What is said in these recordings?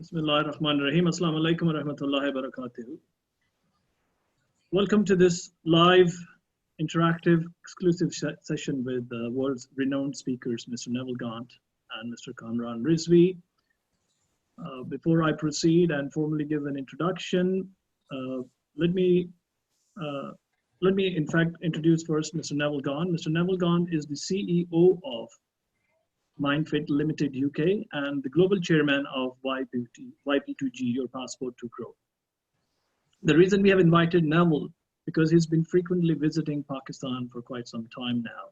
Bismillahirrahmanirrahim. Assalamu alaikum wa rahmatullahi wa barakatuh. Welcome to this live, interactive, exclusive session with the world's renowned speakers, Mr. Neville Gaunt and Mr. Kamran Rizvi. Before I proceed and formally give an introduction, let me in fact introduce first Mr. Neville Gaunt. Mr. Neville Gaunt is the CEO of MindFit Limited UK and the global chairman of YP2G, Your Passport to Grow. The reason we have invited Neville, because he's been frequently visiting Pakistan for quite some time now.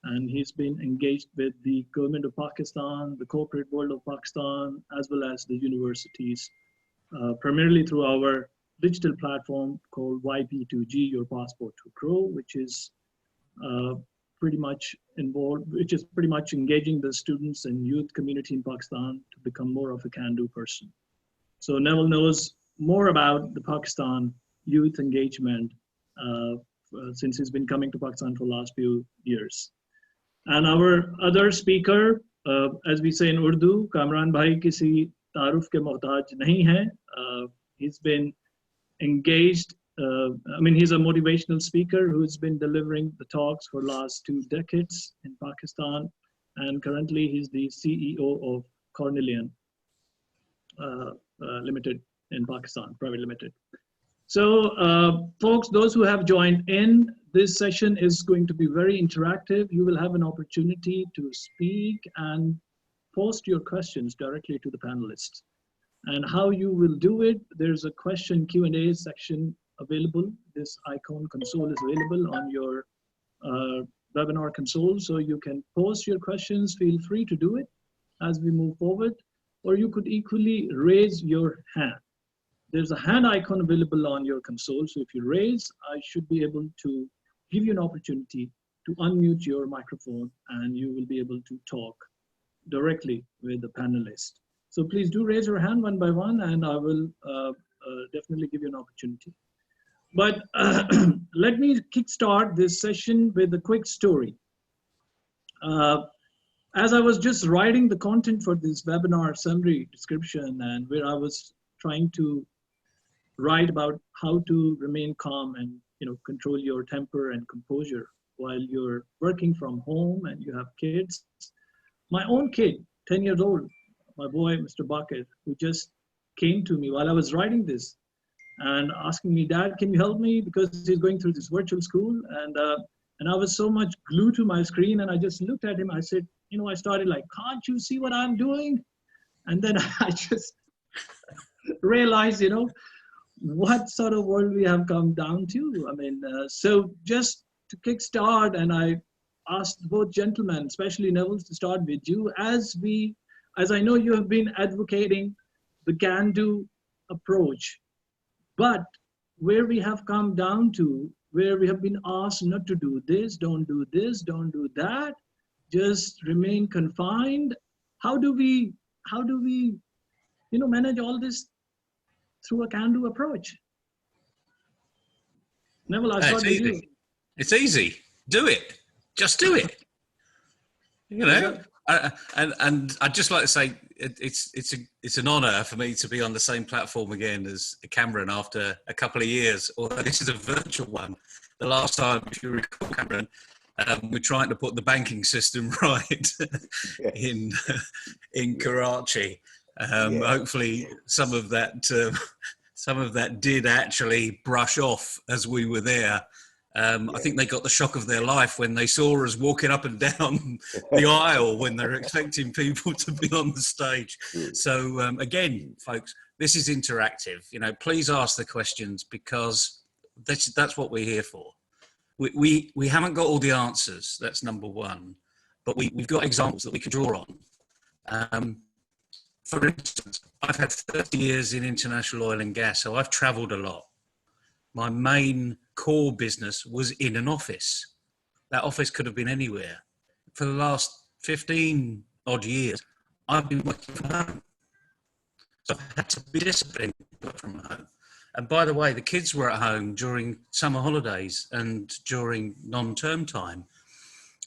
And he's been engaged with the government of Pakistan, the corporate world of Pakistan, as well as the universities, primarily through our digital platform called YP2G, Your Passport to Grow, which is pretty much engaging the students and youth community in Pakistan to become more of a can-do person. So Neville knows more about the Pakistan youth engagement since he's been coming to Pakistan for the last few years. And our other speaker, as we say in Urdu, Kamran bhai kisi taaruf ke muhtaj nahi hai. He's been engaged. He's a motivational speaker who's been delivering the talks for the last 2 decades in Pakistan, and currently he's the CEO of Carnelian Limited in Pakistan, private limited. So folks, those who have joined in, this session is going to be very interactive. You will have an opportunity to speak and post your questions directly to the panelists. And how you will do it, there's a question Q&A section available. This icon console is available on your webinar console, so you can post your questions. Feel free to do it as we move forward, or you could equally raise your hand. There's a hand icon available on your console, so if you raise, I should be able to give you an opportunity to unmute your microphone and you will be able to talk directly with the panelists. So please do raise your hand one by one and I will definitely give you an opportunity. But let me kickstart this session with a quick story. As I was just writing the content for this webinar summary description, and where I was trying to write about how to remain calm and control your temper and composure while you're working from home and you have kids. My own kid, 10 years old, my boy, Mr. Bucket, who just came to me while I was writing this and asking me, Dad, can you help me? Because he's going through this virtual school. And I was so much glued to my screen, and I just looked at him. I said, I started like, can't you see what I'm doing? And then I just realized, what sort of world we have come down to. So just to kickstart, and I asked both gentlemen, especially Neville, to start with you, as I know you have been advocating the can-do approach, but where we have come down to, where we have been asked not to do this, don't do that, just remain confined. How do we manage all this through a can-do approach? Neville, I'll start with you. It's easy. Do it. Just do it. And I'd just like to say it's an honour for me to be on the same platform again as Cameron after a couple of years, although this is a virtual one. The last time, if you recall, Cameron, we're trying to put the banking system right in Karachi. Hopefully some of that did actually brush off as we were there. I think they got the shock of their life when they saw us walking up and down the aisle when they're expecting people to be on the stage. So again, folks, this is interactive. Please ask the questions, because that's what we're here for. We haven't got all the answers. That's number one, but we've got examples that we can draw on. For instance, I've had 30 years in international oil and gas, so I've traveled a lot. My main core business was in an office. That office could have been anywhere. For the last 15 odd years, I've been working from home. So I've had to be disciplined to work from home. And by the way, the kids were at home during summer holidays and during non-term time.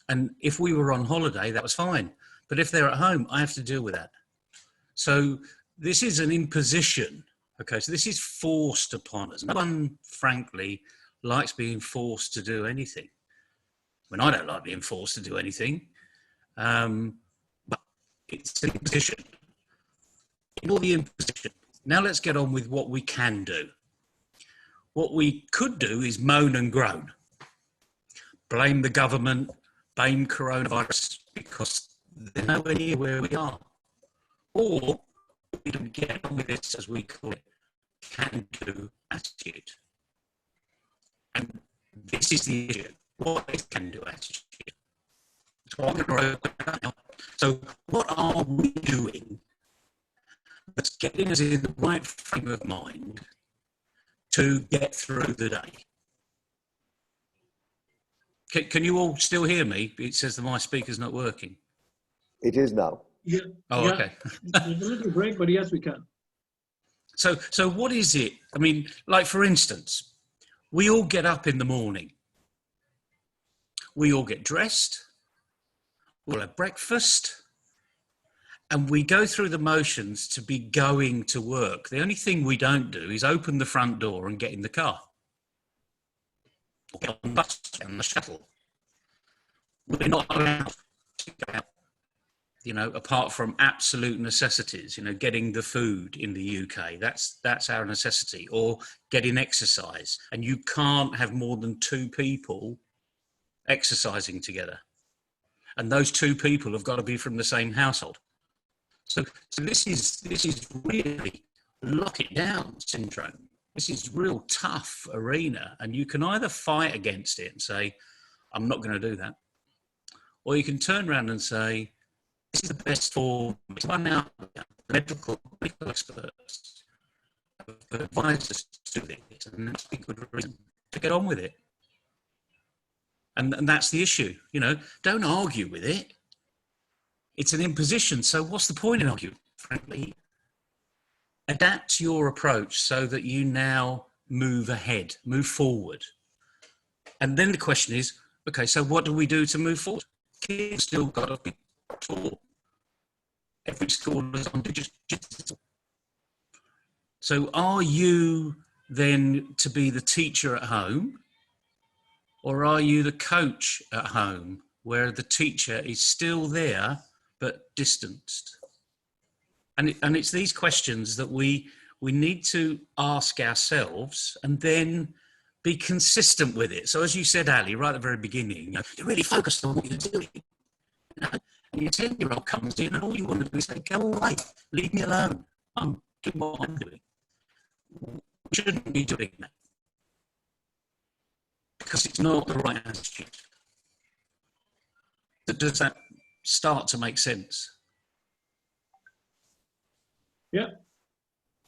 And if we were on holiday, that was fine. But if they're at home, I have to deal with that. So this is an imposition. Okay, so this is forced upon us. No one, frankly, likes being forced to do anything. I mean, I don't like being forced to do anything, but it's an imposition. Ignore the imposition. Now let's get on with what we can do. What we could do is moan and groan. Blame the government, blame coronavirus because they're nowhere near where we are. Or we can get on with this, as we call it, can-do attitude. And this is the issue. What is can-do attitude? So I'm going to write that now. So what are we doing that's getting us in the right frame of mind to get through the day? Can you all still hear me? It says that my speaker's not working. It is now. Yeah. Oh, yeah. okay. There's a little break, but yes, we can. So what is it? I mean, like, for instance, we all get up in the morning. We all get dressed. We'll have breakfast. And we go through the motions to be going to work. The only thing we don't do is open the front door and get in the car. Or get on the bus, get on the shuttle. We're not allowed to go out, you know, apart from absolute necessities, you know, getting the food in the UK. That's our necessity. Or getting exercise. And you can't have more than 2 people exercising together. And those 2 people have got to be from the same household. So this is really lock it down syndrome. This is real tough arena, and you can either fight against it and say, I'm not going to do that, or you can turn around and say, this is the best form. It's run out. Medical experts have advised us to do this, and that's a good reason to get on with it. And that's the issue. You know, don't argue with it. It's an imposition, so what's the point in arguing, frankly? Adapt your approach so that you now move ahead, move forward. And then the question is, okay, so what do we do to move forward? Kids still got to be taught. Every school is on digital. So are you then to be the teacher at home, or are you the coach at home, where the teacher is still there but distanced? And it's these questions that we need to ask ourselves and then be consistent with it. So as you said, Ali, right at the very beginning, you know, you're really focused on what you're doing. You know? And your 10-year-old comes in and all you want to do is say, go away, leave me alone. I'm doing what I'm doing. We shouldn't be doing that, because it's not the right attitude. Does that start to make sense? Yeah.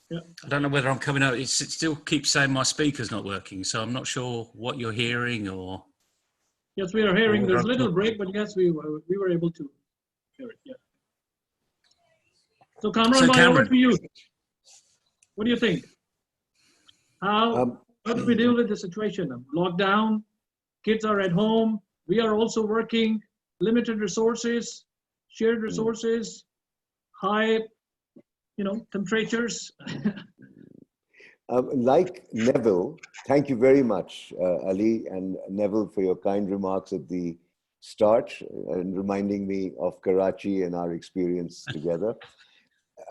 Yeah. I don't know whether I'm coming out. It still keeps saying my speaker's not working, so I'm not sure what you're hearing or. Yes, we are hearing. There's a little break, but yes, we were able to hear it. Yeah. So Kamran, over to you. What do you think? How do we deal with the situation? Lockdown, kids are at home. We are also working. Limited resources, shared resources, high, temperatures. Like Neville, thank you very much, Ali and Neville, for your kind remarks at the start and reminding me of Karachi and our experience together.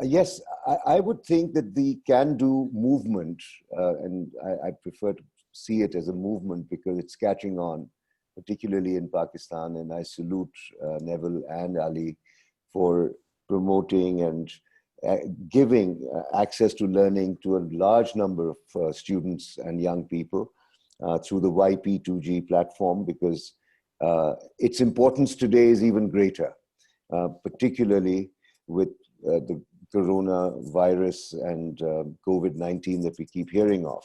Yes, I would think that the can-do movement, and I prefer to see it as a movement because it's catching on, particularly in Pakistan, and I salute Neville and Ali for promoting and giving access to learning to a large number of students and young people through the YP2G platform, because its importance today is even greater, particularly with the coronavirus and COVID-19 that we keep hearing of.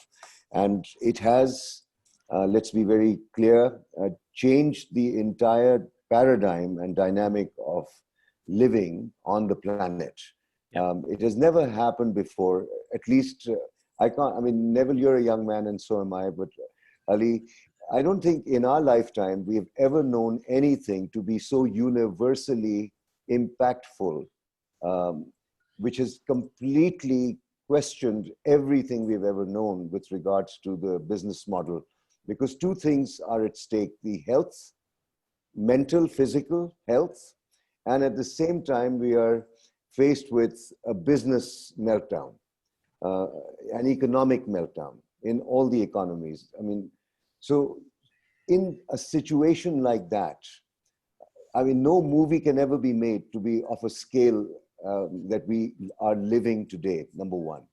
And it has, let's be very clear, changed the entire paradigm and dynamic of living on the planet. It has never happened before, at least Neville, you're a young man and so am I, but Ali, I don't think in our lifetime we have ever known anything to be so universally impactful which has completely questioned everything we've ever known with regards to the business model, because two things are at stake: the health, mental, physical health, and at the same time, we are faced with a business meltdown, an economic meltdown in all the economies. I mean, so in a situation like that, I mean, no movie can ever be made to be of a scale that we are living today, number one.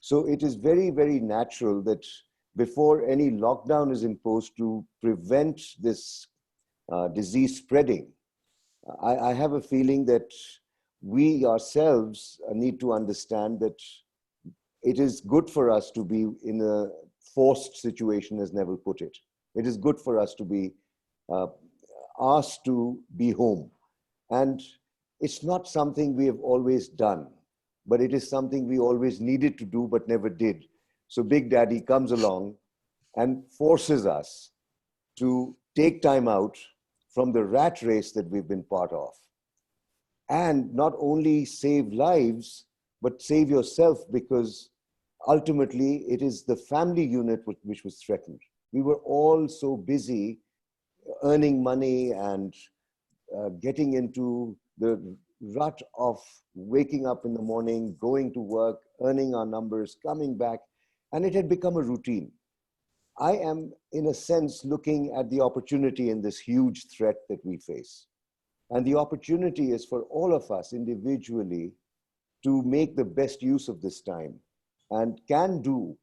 So it is very, very natural that before any lockdown is imposed to prevent this disease spreading, I have a feeling that we ourselves need to understand that it is good for us to be in a forced situation, as Neville put it. It is good for us to be asked to be home. And it's not something we have always done, but it is something we always needed to do but never did. So Big Daddy comes along and forces us to take time out from the rat race that we've been part of. And not only save lives, but save yourself, because ultimately it is the family unit which was threatened. We were all so busy earning money and getting into the rut of waking up in the morning, going to work, earning our numbers, coming back, and it had become a routine. I am, in a sense, looking at the opportunity in this huge threat that we face. And the opportunity is for all of us individually to make the best use of this time. And can do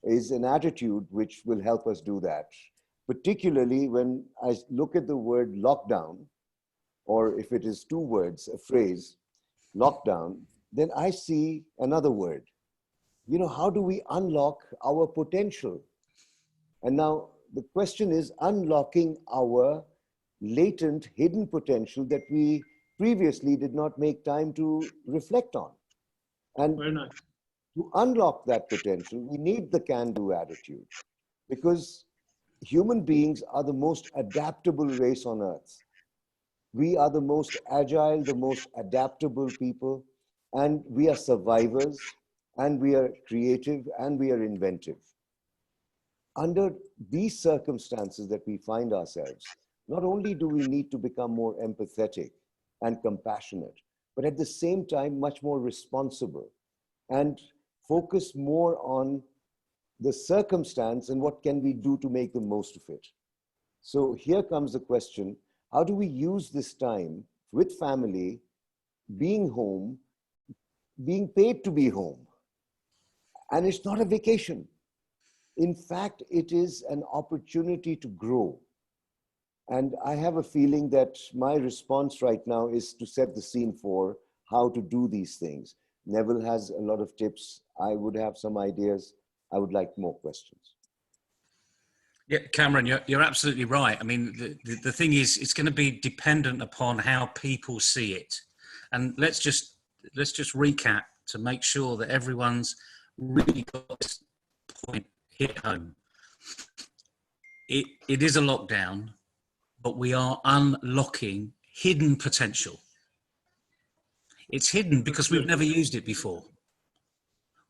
is an attitude which will help us do that. Particularly when I look at the word lockdown, or if it is two words, a phrase, lockdown, then I see another word. You know, how do we unlock our potential? And now the question is unlocking our latent, hidden potential that we previously did not make time to reflect on. And Very nice. to unlock that potential, we need the can-do attitude, because human beings are the most adaptable race on earth. We are the most agile, the most adaptable people, and we are survivors, and we are creative, and we are inventive. Under these circumstances that we find ourselves, not only do we need to become more empathetic and compassionate, but at the same time, much more responsible and focus more on the circumstance and what can we do to make the most of it. So here comes the question, how do we use this time with family, being home, being paid to be home? And it's not a vacation. In fact, it is an opportunity to grow. And I have a feeling that my response right now is to set the scene for how to do these things. Neville has a lot of tips. I would have some ideas. I would like more questions. Yeah, Cameron, you're absolutely right. I mean, the thing is, it's going to be dependent upon how people see it. And let's just recap to make sure that everyone's really got this point hit home. It is a lockdown, but we are unlocking hidden potential. It's hidden because we've never used it before.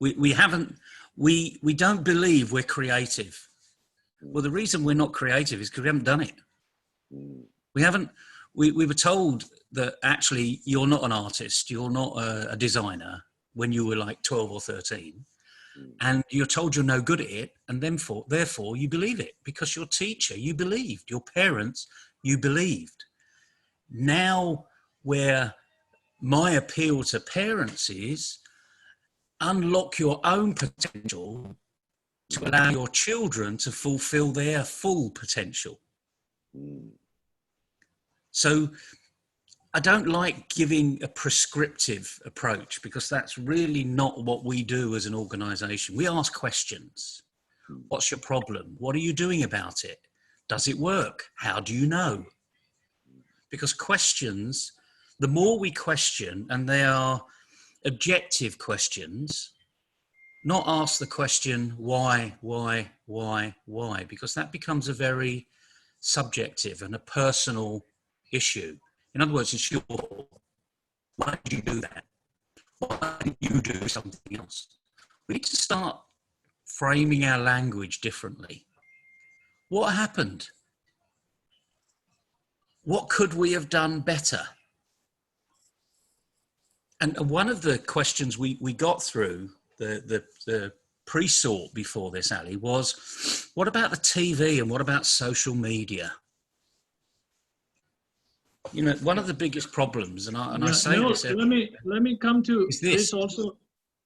We don't believe we're creative. Well, the reason we're not creative is because we haven't done it. We were told that actually you're not an artist, you're not a designer when you were like 12 or 13. And you're told you're no good at it, and therefore you believe it because your teacher, you believed, your parents, you believed. Now, where my appeal to parents is unlock your own potential to allow your children to fulfill their full potential. So I don't like giving a prescriptive approach because that's really not what we do as an organization. We ask questions. What's your problem? What are you doing about it? Does it work? How do you know? Because questions, the more we question, and they are objective questions, not ask the question, why, because that becomes a very subjective and a personal issue. In other words, it's your fault. Why did you do that? Why did you do something else? We need to start framing our language differently. What happened? What could we have done better? And one of the questions we got through the pre-sort before this, Ali, was what about the TV and what about social media? You know, one of the biggest problems, and I say no, this. Let me come to this also.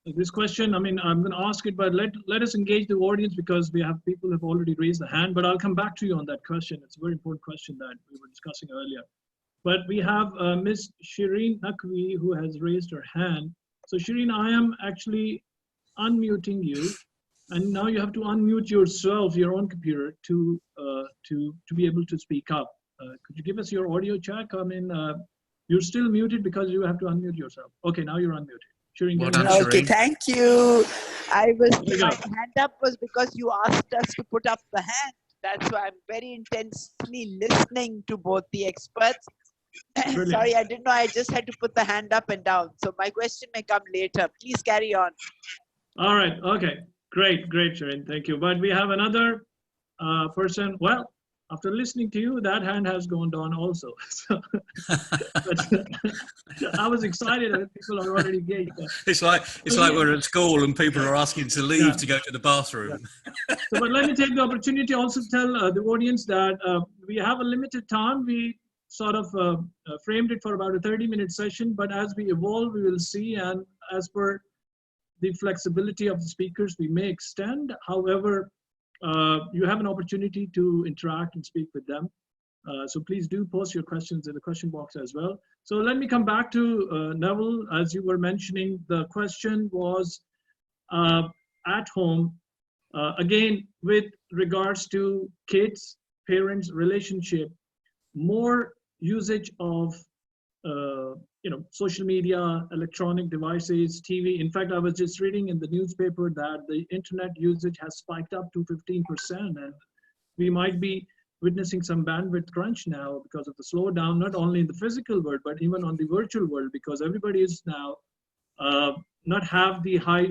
This question, I mean, I'm going to ask it, but let us engage the audience because we have people who have already raised the hand, but I'll come back to you on that question. It's a very important question that we were discussing earlier. But we have Ms. Shireen Naqvi who has raised her hand. So Shireen, I am actually unmuting you, and now you have to unmute yourself, your own computer, to be able to speak up. Could you give us your audio check? I mean, you're still muted because you have to unmute yourself. Okay, now you're unmuted. Shireen, okay, thank you. My hand up was because you asked us to put up the hand. That's why I'm very intensely listening to both the experts. Sorry, I didn't know. I just had to put the hand up and down. So my question may come later. Please carry on. All right. Okay. Great, Shireen. Thank you. But we have another person. Well, after listening to you, that hand has gone down also. So, I was excited that people are already engaged. It's like we're at school and people are asking to leave to go to the bathroom. Yeah. So, but let me take the opportunity also to tell the audience that we have a limited time. We sort of framed it for about a 30-minute session, but as we evolve, we will see, and as per the flexibility of the speakers, we may extend. However, you have an opportunity to interact and speak with them. So please do post your questions in the question box as well. So let me come back to Neville. As you were mentioning, the question was at home, again, with regards to kids, parents, relationship, more usage of social media, electronic devices, TV. In fact, I was just reading in the newspaper that the internet usage has spiked up to 15%, and we might be witnessing some bandwidth crunch now because of the slowdown, not only in the physical world, but even on the virtual world, because everybody is now not have the high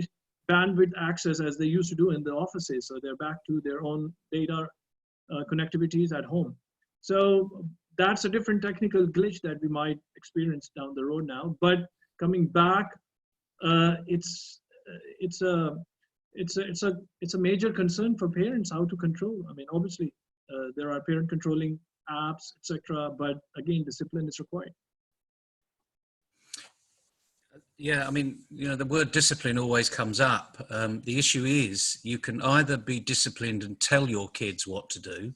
bandwidth access as they used to do in the offices. So they're back to their own data connectivities at home. So that's a different technical glitch that we might experience down the road now. But coming back, it's a major concern for parents how to control. I mean, obviously, there are parent controlling apps, etc. But again, discipline is required. Yeah, I mean, the word discipline always comes up. The issue is you can either be disciplined and tell your kids what to do,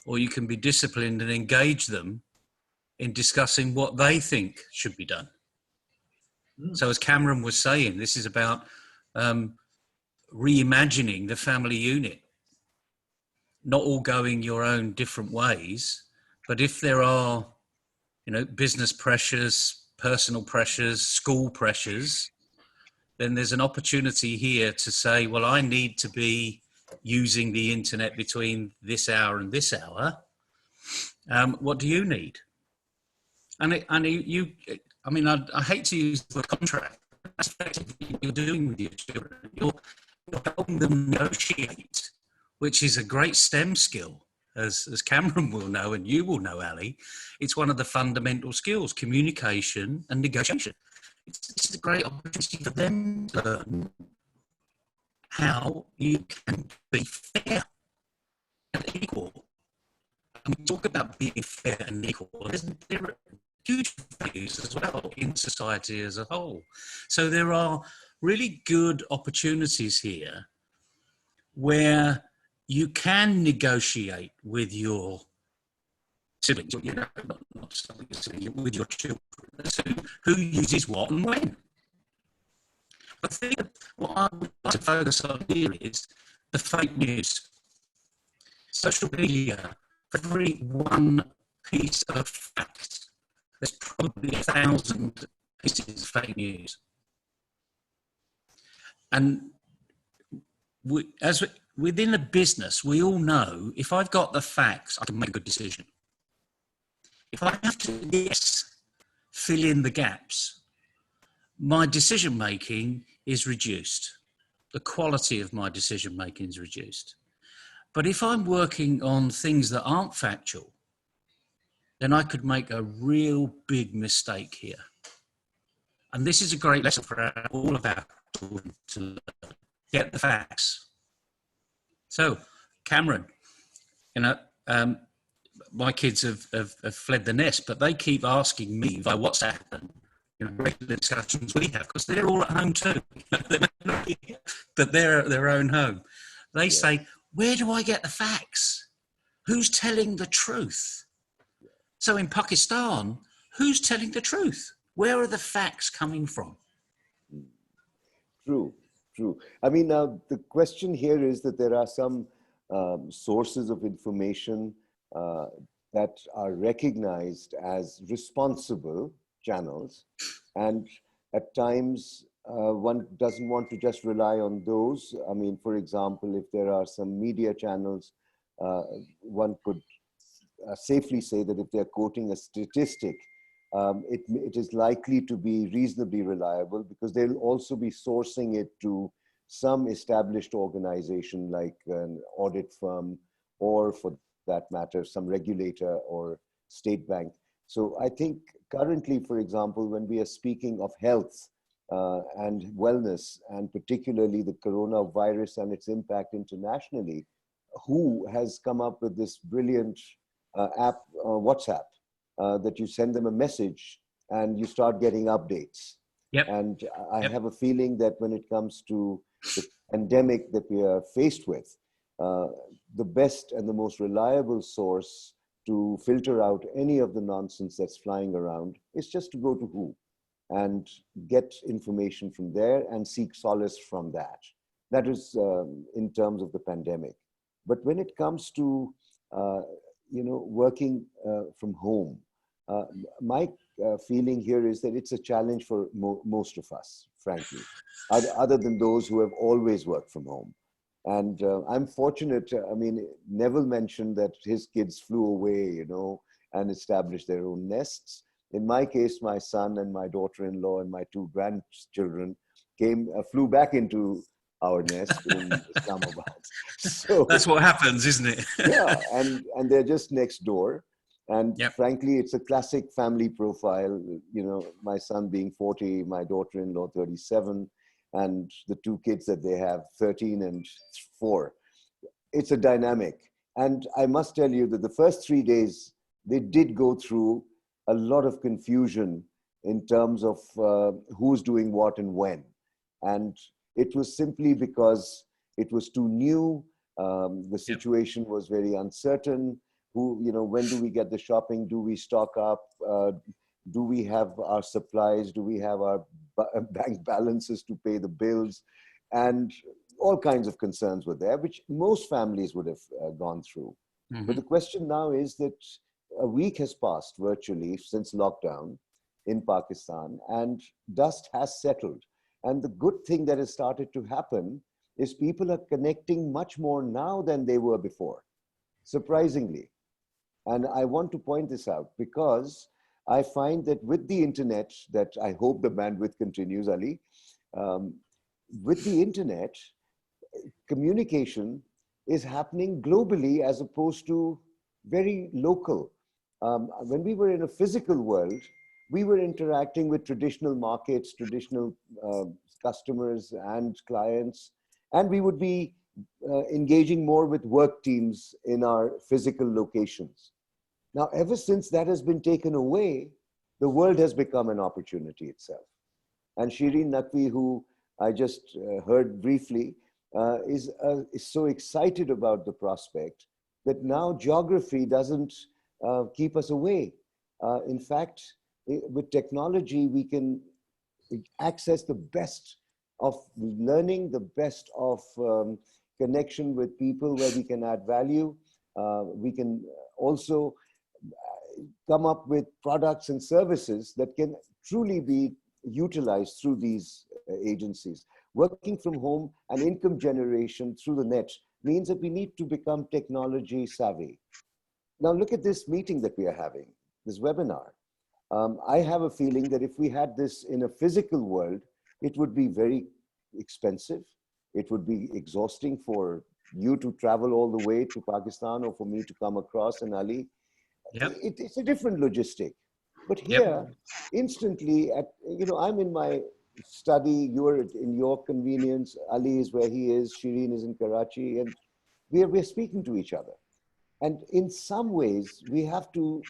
or you can be disciplined and engage them in discussing what they think should be done. So as Kamran was saying, this is about reimagining the family unit, not all going your own different ways. But if there are, business pressures, personal pressures, school pressures, then there's an opportunity here to say, well, I need to be using the internet between this hour and this hour. What do you need? And I hate to use the word contract. That's effectively what you're doing with your children. You're helping them negotiate, which is a great STEM skill, as Kamran will know and you will know, Ali. It's one of the fundamental skills, communication and negotiation. This is a great opportunity for them to learn how you can be fair and equal. And we talk about being fair and equal. There are huge values as well in society as a whole. So there are really good opportunities here where you can negotiate with your siblings, not just your siblings, with your children, who uses what and when. I think what I would like to focus on here is the fake news. Social media, for every one piece of fact, there's probably 1,000 pieces of fake news. And within a business, we all know if I've got the facts, I can make a good decision. If I have to guess, fill in the gaps, my decision making is reduced. The quality of my decision making is reduced. But if I'm working on things that aren't factual, then I could make a real big mistake here. And this is a great lesson for all of our children to learn. Get the facts. So, Cameron, my kids have fled the nest, but they keep asking me via WhatsApp and regular discussions we have, because they're all at home too. But they're at their own home. They say, where do I get the facts? Who's telling the truth? So in Pakistan, who's telling the truth? Where are the facts coming from? True. I mean, the question here is that there are some sources of information that are recognized as responsible channels. And at times, one doesn't want to just rely on those. I mean, for example, if there are some media channels, one could safely say that if they're quoting a statistic, it is likely to be reasonably reliable, because they'll also be sourcing it to some established organization like an audit firm, or for that matter, some regulator or state bank. So I think currently, for example, when we are speaking of health and wellness, and particularly the coronavirus and its impact internationally, WHO has come up with this brilliant app, WhatsApp, that you send them a message and you start getting updates. Yep. And I have a feeling that when it comes to the pandemic that we are faced with, the best and the most reliable source to filter out any of the nonsense that's flying around is just to go to WHO and get information from there and seek solace from that. That is in terms of the pandemic. But when it comes to working from home, my feeling here is that it's a challenge for most of us, frankly, other than those who have always worked from home. And I'm fortunate. I mean, Neville mentioned that his kids flew away, and established their own nests. In my case, my son and my daughter-in-law and my two grandchildren flew back into our nest in Islamabad. So that's what happens, isn't it? Yeah, and they're just next door. And yep. Frankly, it's a classic family profile, my son being 40, my daughter-in-law 37, and the two kids that they have, 13 and 4. It's a dynamic. And I must tell you that the first 3 days, they did go through a lot of confusion in terms of who's doing what and when. And it was simply because it was too new. The situation was very uncertain. When do we get the shopping? Do we stock up? Do we have our supplies? Do we have our bank balances to pay the bills? And all kinds of concerns were there, which most families would have gone through. Mm-hmm. But the question now is that a week has passed virtually since lockdown in Pakistan, and dust has settled. And the good thing that has started to happen is people are connecting much more now than they were before, surprisingly. And I want to point this out because I find that with the internet, that I hope the bandwidth continues, Ali, with the internet, communication is happening globally as opposed to very local. When we were in a physical world, we were interacting with traditional markets, traditional customers and clients, and we would be engaging more with work teams in our physical locations. Now, ever since that has been taken away, the world has become an opportunity itself. And Shireen Naqvi, who I just heard briefly, is so excited about the prospect that now geography doesn't keep us away. In fact, with technology, we can access the best of learning, the best of connection with people where we can add value. We can also come up with products and services that can truly be utilized through these agencies. Working from home and income generation through the net means that we need to become technology savvy. Now look at this meeting that we are having, this webinar. I have a feeling that if we had this in a physical world, it would be very expensive. It would be exhausting for you to travel all the way to Pakistan or for me to come across, and Ali. Yep. It's a different logistic. But Yep. here, instantly, I'm in my study, you're in your convenience, Ali is where he is, Shireen is in Karachi, and we're speaking to each other. And in some ways, we have to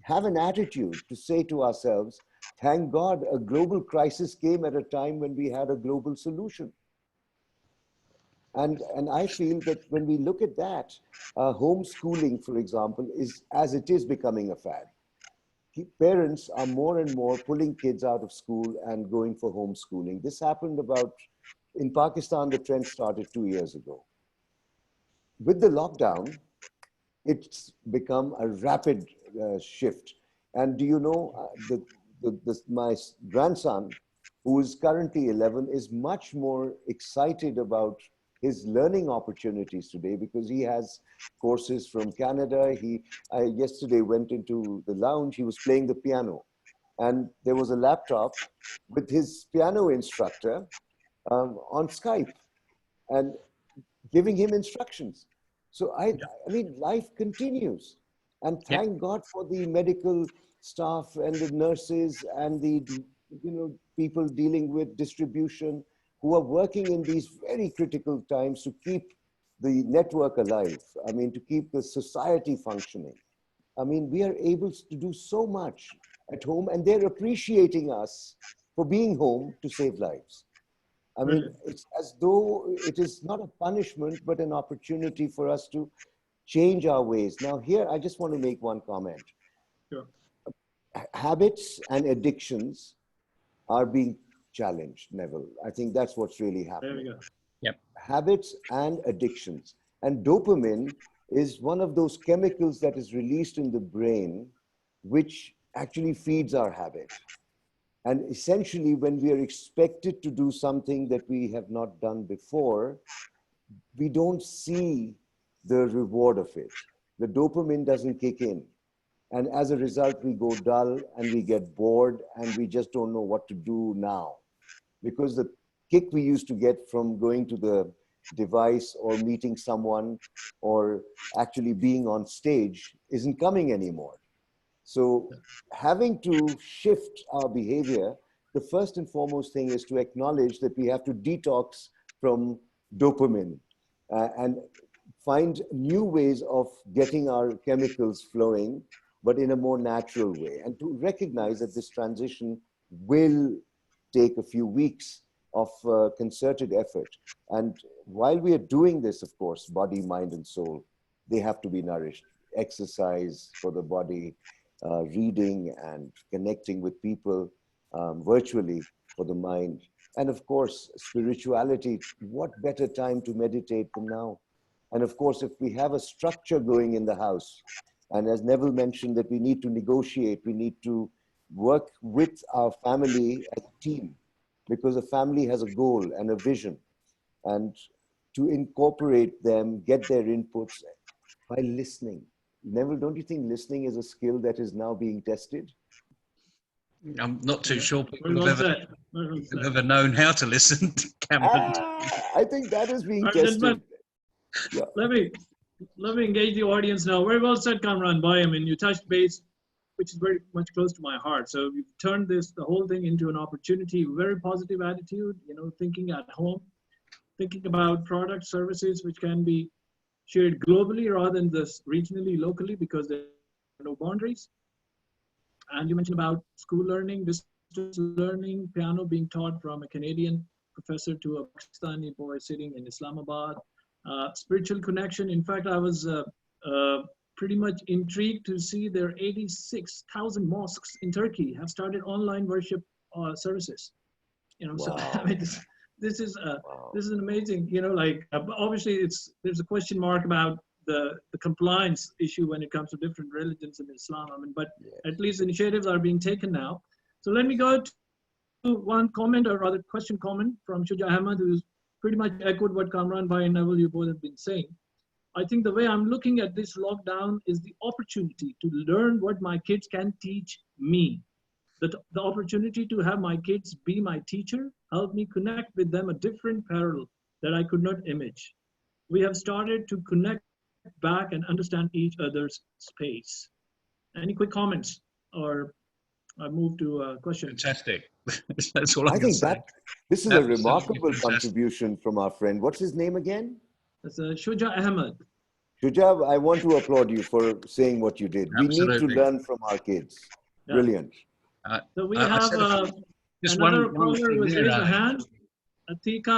have an attitude to say to ourselves, thank God a global crisis came at a time when we had a global solution. And I feel that when we look at that, homeschooling, for example, is as it is becoming a fad. Parents are more and more pulling kids out of school and going for homeschooling. This happened in Pakistan, the trend started 2 years ago. With the lockdown, it's become a rapid shift. And do you know, my grandson, who is currently 11, is much more excited about his learning opportunities today because he has courses from Canada. I yesterday went into the lounge, he was playing the piano, and there was a laptop with his piano instructor on Skype and giving him instructions. So I mean, life continues. And thank God for the medical staff and the nurses and the people dealing with distribution who are working in these very critical times to keep the network alive. I mean, to keep the society functioning. I mean, we are able to do so much at home, and they're appreciating us for being home to save lives. I mean, it's as though it is not a punishment, but an opportunity for us to change our ways. Now here, I just want to make one comment. Sure. Habits and addictions are being challenged, Neville. I think that's what's really happening. There we go. Yep. Habits and addictions. And dopamine is one of those chemicals that is released in the brain, which actually feeds our habit. And essentially, when we are expected to do something that we have not done before, we don't see the reward of it. The dopamine doesn't kick in. And as a result, we go dull and we get bored and we just don't know what to do now. Because the kick we used to get from going to the device or meeting someone or actually being on stage isn't coming anymore. So having to shift our behavior, the first and foremost thing is to acknowledge that we have to detox from dopamine and find new ways of getting our chemicals flowing, but in a more natural way. And to recognize that this transition will take a few weeks of concerted effort. And while we are doing this, of course, body, mind, and soul, they have to be nourished. Exercise for the body, reading and connecting with people virtually for the mind. And of course, spirituality, what better time to meditate than now? And of course, if we have a structure going in the house, and as Neville mentioned, that we need to negotiate, we need to work with our family as a team, because a family has a goal and a vision, and to incorporate them, get their inputs by listening. Neville, don't you think listening is a skill that is now being tested? I'm not too sure people Well have ever known how to listen to Cameron. I think that is being Right, tested. Yeah. Let me engage the audience now. Very well said, Kamran Bhai. I mean, you touched base, which is very much close to my heart. So you've turned the whole thing into an opportunity, very positive attitude, thinking at home, thinking about products, services, which can be shared globally rather than just regionally, locally, because there are no boundaries. And you mentioned about school learning, distance learning, piano being taught from a Canadian professor to a Pakistani boy sitting in Islamabad. Spiritual connection. In fact, I was pretty much intrigued to see there 86,000 mosques in Turkey have started online worship services. Wow. So I mean, this is an amazing. Obviously there's a question mark about the compliance issue when it comes to different religions in Islam. I mean, but at least initiatives are being taken now. So let me go to one comment, or rather question comment from Shuja Ahmed, who's pretty much echoed what Kamran Bhai and Neville, you both have been saying. I think the way I'm looking at this lockdown is the opportunity to learn what my kids can teach me. The opportunity to have my kids be my teacher helped me connect with them a different parallel that I could not image. We have started to connect back and understand each other's space. Any quick comments, or I move to questions? Fantastic. That's all I I can think say. this is a Absolutely remarkable fantastic. contribution from our friend. What's his name again? That's Shuja Ahmed. Shujab, I want to applaud you for saying what you did. We need to Absolutely. learn from our kids. Yeah. Brilliant. So we I have said just another one caller thing who has there, raised a Ali. hand. Atika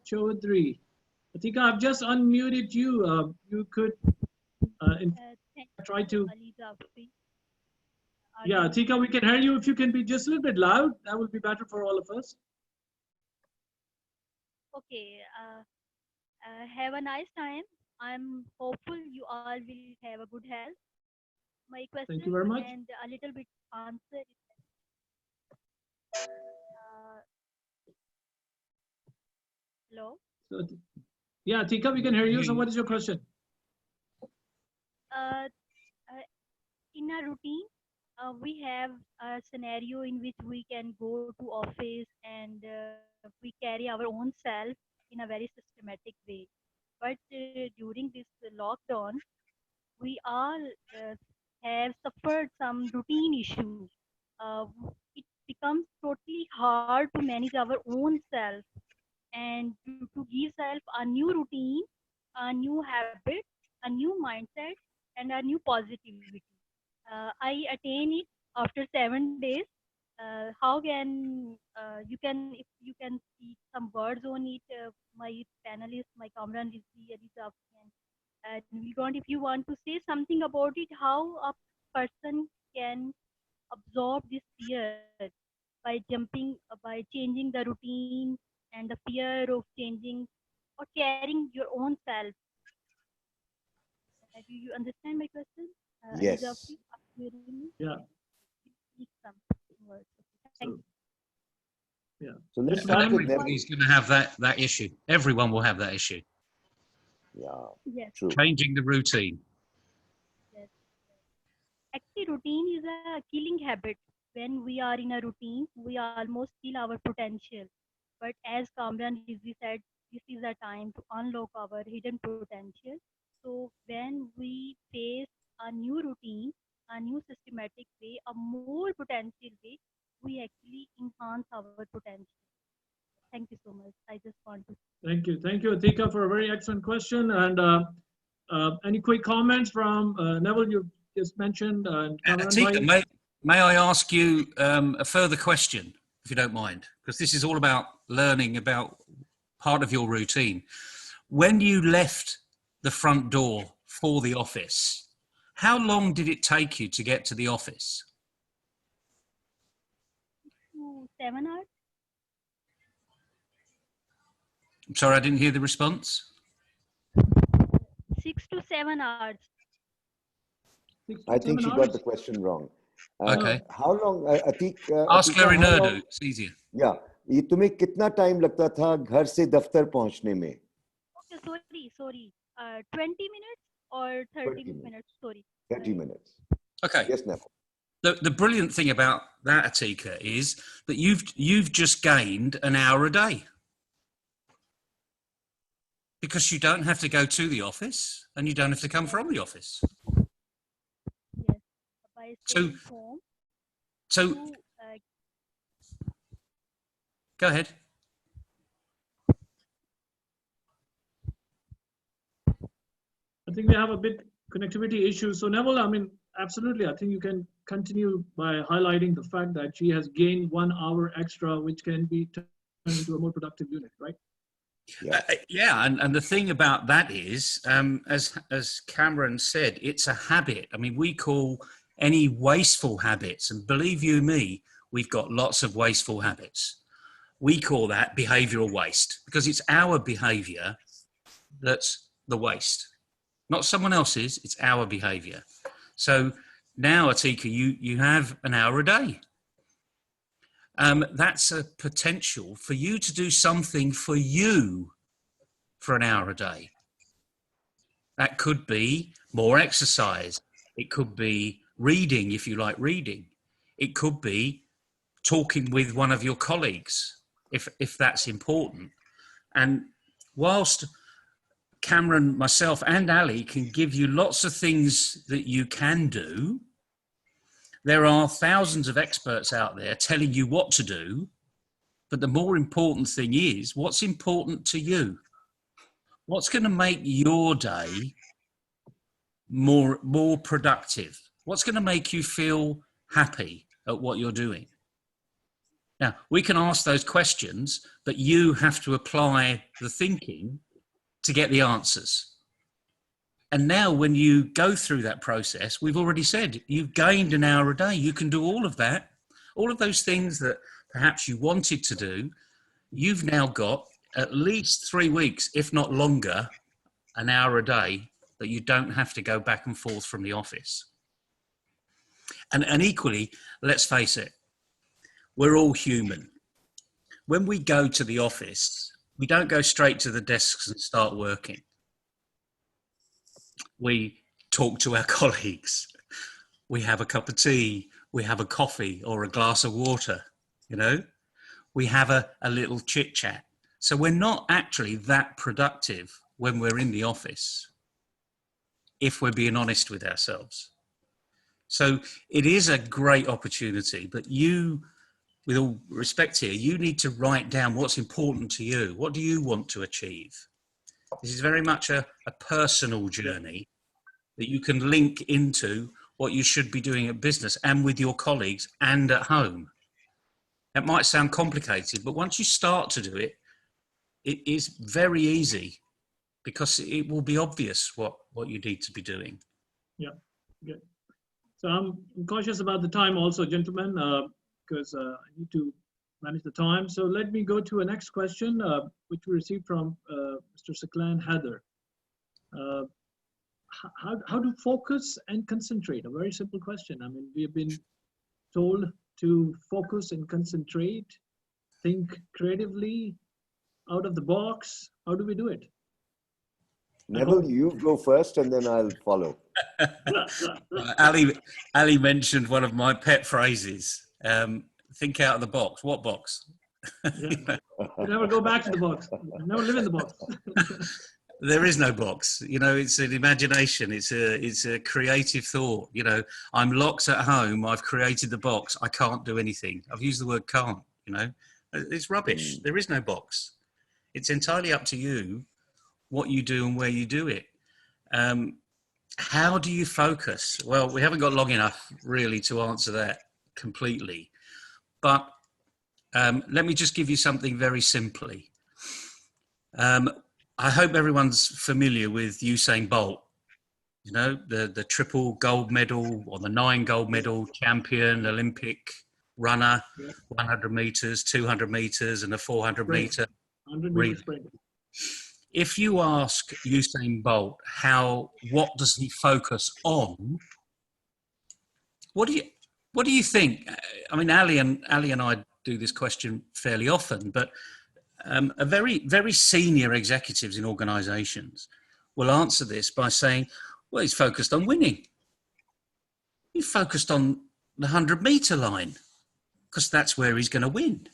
Chaudhary. Atika, I've just unmuted you. You could Thank try you, to. Ali Jafri. Yeah, Atika, we can hear you. If you can be just a little bit loud, that would be better for all of us. Okay. Have a nice time. I'm hopeful you all will have a good health. My question Thank you very much. and a little bit answer is uh, hello. So, yeah, Atika, we can hear you. So what is your question? Uh, in a routine, we have a scenario in which we can go to office and we carry our own self in a very systematic way. But during this lockdown, we all have suffered some routine issue. It becomes totally hard to manage our own self and to give self a new routine, a new habit, a new mindset, and a new positivity. I attain it after 7 days. How can you can if you can speak some words on it? My panelists, my Kamran Rizvi, Elisa, and we want if you want to say something about it, how a person can absorb this fear by jumping, by changing the routine and the fear of changing or carrying your own self. Do you understand my question? Ali Yes. Jafri, are you hearing me? Yeah. Speak some words. So, Thank yeah. So let's Yes, start ma'am. with Neville. Everybody's going to have that issue. Everyone will have that issue. Yeah, you. Yes, true. Changing the routine. yes. Actually, routine is a killing habit. When we are in a routine, we almost kill our potential. But as Kamran Rizvi said, this is a time to unlock our hidden potential. So when we face a new routine, a new systematic way, a more potential way, we actually enhance our potential. Thank you so much. I just want to. Thank you. Thank you, Atika, for a very excellent question. And any quick comments from Neville, you just mentioned, and Kamran Atika, Bhai? may I ask you a further question, if you don't mind? Because this is all about learning about part of your routine. When you left the front door for the office, how long did it take you to get to the office? 7 hours. I'm sorry, I didn't hear the response. 6 to 7 hours. I think she got the question wrong. Okay. How long, Atik, Ask Atika, Larry how Nurdu. long, It's easier. yeah, ये तुम्हें कितना time लगता था घर से दफ्तर पहुंचने में? Okay, sorry. 20 minutes or 30 20 minutes. minutes? Sorry. 30 minutes. Okay. Yes, Neville. The brilliant thing about that, Atika, is that you've just gained an hour a day. Because you don't have to go to the office and you don't have to come from the office. Yes. By staying home. So To, go ahead. I think we have a bit connectivity issues. So Neville, I mean, absolutely. I think you can continue by highlighting the fact that she has gained 1 hour extra, which can be turned into a more productive unit, right? Yeah, and the thing about that is, as Cameron said, it's a habit. I mean, we call any wasteful habits, and believe you me, we've got lots of wasteful habits. We call that behavioural waste because it's our behaviour that's the waste, not someone else's. It's our behaviour. So now, Atika, you have an hour a day. That's a potential for you to do something for you for an hour a day. That could be more exercise. It could be reading if you like reading. It could be talking with one of your colleagues, if that's important. And whilst Kamran, myself and Ali can give you lots of things that you can do, there are thousands of experts out there telling you what to do. But the more important thing is, what's important to you? What's going to make your day more productive? What's going to make you feel happy at what you're doing? Now, we can ask those questions, but you have to apply the thinking to get the answers. And now when you go through that process, we've already said, you've gained an hour a day. You can do all of that, all of those things that perhaps you wanted to do. You've now got at least 3 weeks, if not longer, an hour a day that you don't have to go back and forth from the office. And equally, let's face it, we're all human. When we go to the office, we don't go straight to the desks and start working. We talk to our colleagues. We have a cup of tea. We have a coffee or a glass of water, you know. We have a little chit chat. So we're not actually that productive when we're in the office, if we're being honest with ourselves. So it is a great opportunity, but you, with all respect here, you need to write down what's important to you. What do you want to achieve? This is very much a personal journey that you can link into what you should be doing at business and with your colleagues and at home. It might sound complicated, but once you start to do it, it is very easy because it will be obvious what you need to be doing. Yeah, good. So I'm cautious about the time also, gentlemen, because I need to manage the time. So let me go to a next question, which we received from Mr. Saklan Heather. How to focus and concentrate? A very simple question. I mean, we have been told to focus and concentrate, think creatively, out of the box. How do we do it? Neville, you go first and then I'll follow. Ali mentioned one of my pet phrases, think out of the box. What box? Yeah. You never go back to the box. You never live in the box. There is no box. You know, it's an imagination. It's a creative thought. You know, I'm locked at home. I've created the box. I can't do anything. I've used the word can't, you know. It's rubbish. There is no box. It's entirely up to you what you do and where you do it. How do you focus? Well, we haven't got long enough really to answer that completely. But let me just give you something very simply. I hope everyone's familiar with Usain Bolt, you know, the triple gold medal or the 9 gold medal champion, Olympic runner, 100 meters, 200 meters and a 400 meter. 100 meter sprint. If you ask Usain Bolt, what does he focus on? What do you think? I mean, Ali and I do this question fairly often, but a very senior executives in organisations will answer this by saying, well, he's focused on winning. He's focused on the 100 meter line because that's where he's going to win.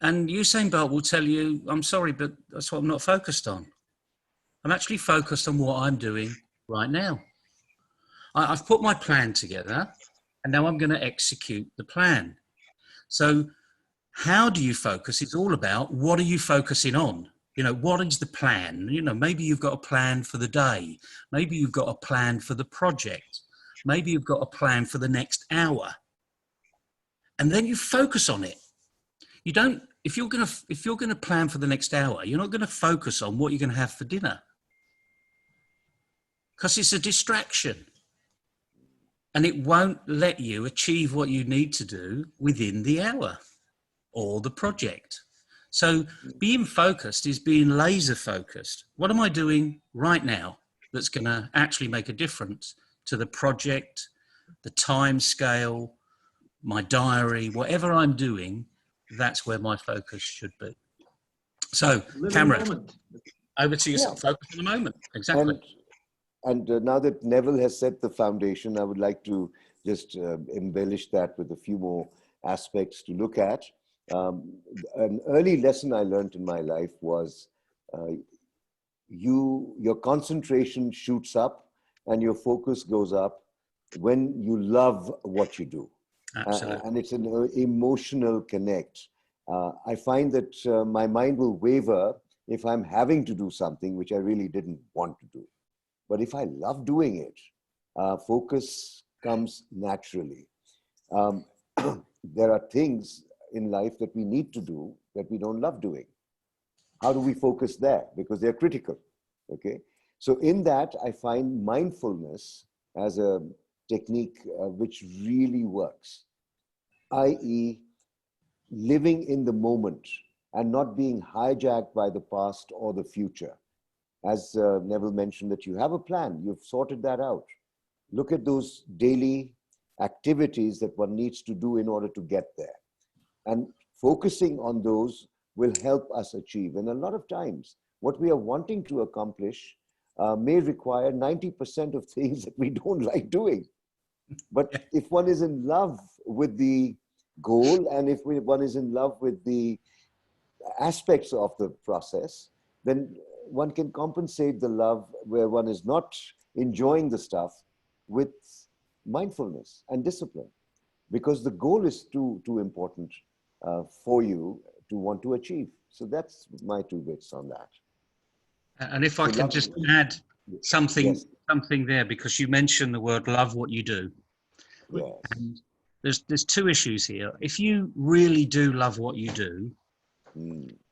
And Usain Bolt will tell you, I'm sorry, but that's what I'm not focused on. I'm actually focused on what I'm doing right now. I've put my plan together and now I'm going to execute the plan. So how do you focus? It's all about what are you focusing on? You know, what is the plan? You know, maybe you've got a plan for the day. Maybe you've got a plan for the project. Maybe you've got a plan for the next hour. And then you focus on it. You don't, if you're going to plan for the next hour, you're not going to focus on what you're going to have for dinner. Because it's a distraction. And it won't let you achieve what you need to do within the hour or the project. So being focused is being laser focused. What am I doing right now that's going to actually make a difference to the project, the time scale, my diary, whatever I'm doing, that's where my focus should be. So, Kamran, over to you. Focus on the moment. Exactly. And now that Neville has set the foundation, I would like to just embellish that with a few more aspects to look at. An early lesson I learned in my life was your concentration shoots up and your focus goes up when you love what you do. Absolutely. And it's an emotional connect. I find that my mind will waver if I'm having to do something which I really didn't want to do. But if I love doing it, focus comes naturally. There are things in life that we need to do that we don't love doing. How do we focus there? Because they're critical, okay? So in that, I find mindfulness as a technique which really works, i.e. living in the moment and not being hijacked by the past or the future. As Neville mentioned, that you have a plan, you've sorted that out. Look at those daily activities that one needs to do in order to get there. And focusing on those will help us achieve. And a lot of times, what we are wanting to accomplish may require 90% of things that we don't like doing. But if one is in love with the goal, and if one is in love with the aspects of the process, then one can compensate the love where one is not enjoying the stuff with mindfulness and discipline, because the goal is too important for you to want to achieve. So that's my 2 bits on that. And if I can just add something, Yes. something there, because you mentioned the word love what you do. Yes. And there's 2 issues here. If you really do love what you do,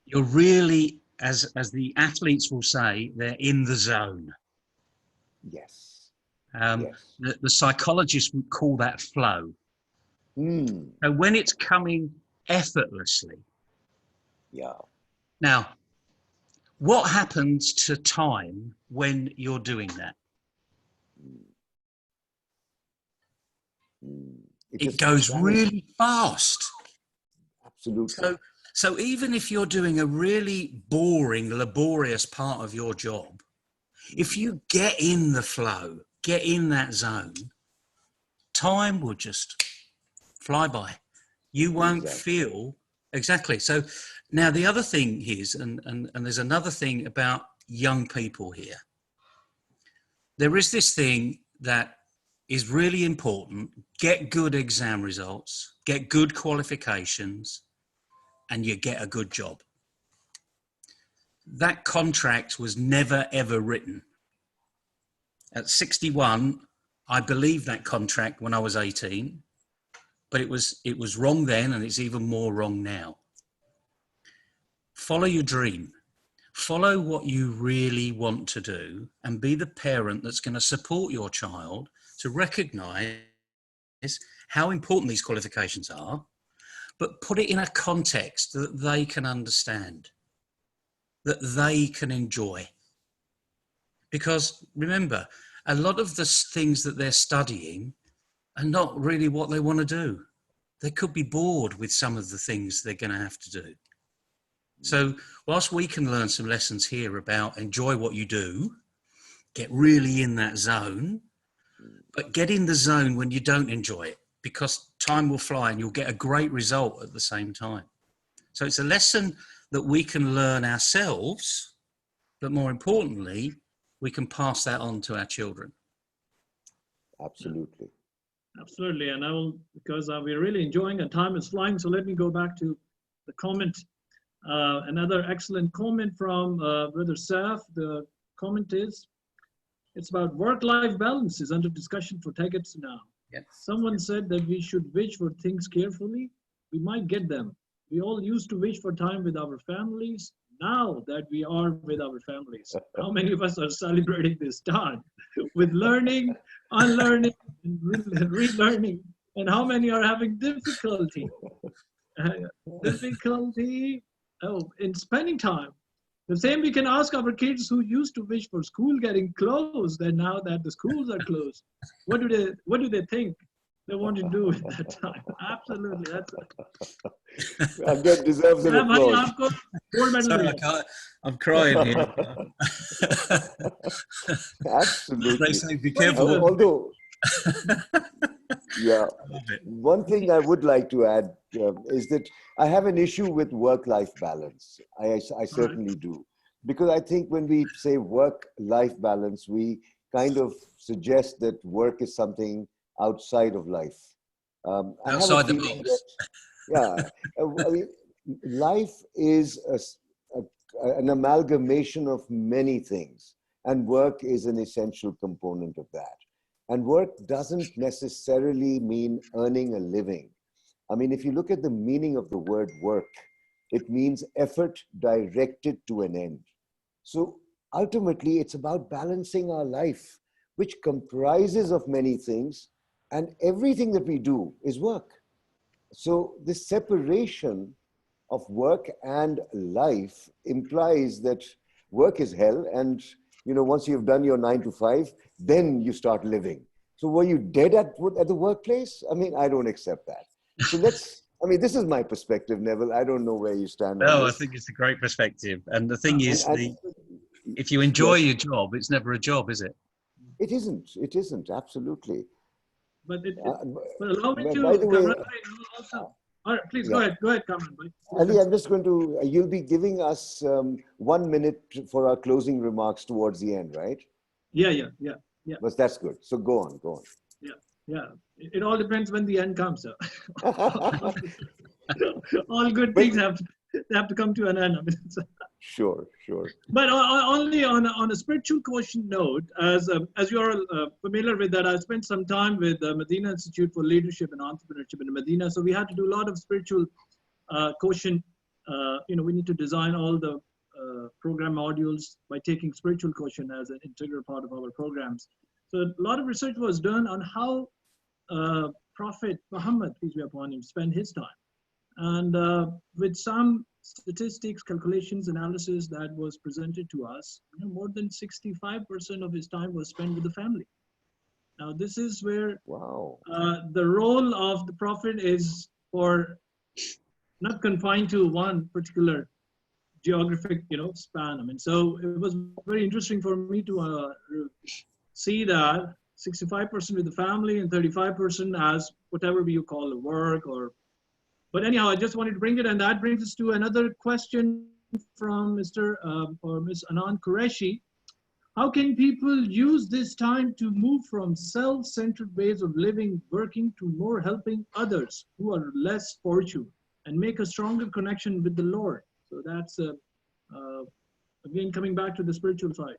you're really, as the athletes will say, they're in the zone. Yes. Yes. The psychologists would call that flow. Mm. So when it's coming effortlessly. Yeah. Now, what happens to time when you're doing that? It goes really fast. Absolutely. So even if you're doing a really boring, laborious part of your job, if you get in the flow, get in that zone, time will just fly by. You won't feel exactly. So now the other thing is, and there's another thing about young people here. There is this thing that is really important. Get good exam results, get good qualifications, and you get a good job. That contract was never, ever written. At 61, I believed that contract when I was 18, but it was wrong then, and it's even more wrong now. Follow your dream. Follow what you really want to do, and be the parent that's going to support your child to recognize how important these qualifications are, but put it in a context that they can understand, that they can enjoy. Because remember, a lot of the things that they're studying are not really what they want to do. They could be bored with some of the things they're going to have to do. So whilst we can learn some lessons here about enjoy what you do, get really in that zone, but get in the zone when you don't enjoy it, because time will fly and you'll get a great result at the same time. So it's a lesson that we can learn ourselves, but more importantly, we can pass that on to our children. Absolutely. Absolutely. And I will, because we're really enjoying and time is flying, so let me go back to the comment. Another excellent comment from Brother Saf. The comment is, it's about work-life balance is under discussion for decades now. Yes. Someone said that we should wish for things carefully. We might get them. We all used to wish for time with our families. Now that we are with our families, how many of us are celebrating this time with learning, unlearning, and relearning? And how many are having difficulty in spending time? The same we can ask our kids who used to wish for school getting closed, and now that the schools are closed, what do they think they want to do at that time? Absolutely, that's it. That deserves an applause. Sorry, I'm crying here. Absolutely. They say be careful. Although Yeah. Love it. One thing I would like to add is that I have an issue with work-life balance. I certainly do. Because I think when we say work-life balance, we kind of suggest that work is something outside of life. I have a Outside the feeling box. that, yeah, I mean, life is an amalgamation of many things, and work is an essential component of that. And work doesn't necessarily mean earning a living. I mean, if you look at the meaning of the word work, it means effort directed to an end. So ultimately, it's about balancing our life, which comprises of many things, and everything that we do is work. So this separation of work and life implies that work is hell, and once you've done your 9 to 5, then you start living. So were you dead at the workplace? I mean, I don't accept that. So this is my perspective, Neville. I don't know where you stand on No, I this. think it's a great perspective. And the thing is, And if you enjoy yes, your job, it's never a job, is it? it isn't. It isn't, absolutely. But Uh, but allow me by to, the way, Kamran, also. All right, please yeah. go ahead, Kamran. Ali, I'm just going to, you'll be giving us 1 minute for our closing remarks towards the end, right? Yeah. But that's good. So go on. Yeah. It all depends when the end comes, sir. All good But, things have to come to an end. I mean, sure. but only on a spiritual quotient note, as you are familiar with that, I spent some time with the Medina Institute for Leadership and Entrepreneurship in Medina. So we had to do a lot of spiritual quotient. We need to design all the program modules by taking spiritual quotient as an integral part of our programs. So a lot of research was done on how Prophet Muhammad, peace be upon him, spent his time. And with some statistics, calculations, analysis that was presented to us, more than 65% of his time was spent with the family. Now, this is where Wow. the role of the Prophet is for not confined to one particular geographic, span. I mean, so it was very interesting for me to see that 65% with the family and 35% as whatever you call the work or. But anyhow, I just wanted to bring it, and that brings us to another question from Mr. Or Ms. Anand Qureshi. How can people use this time to move from self-centered ways of living, working, to more helping others who are less fortunate and make a stronger connection with the Lord? So that's, again, coming back to the spiritual side.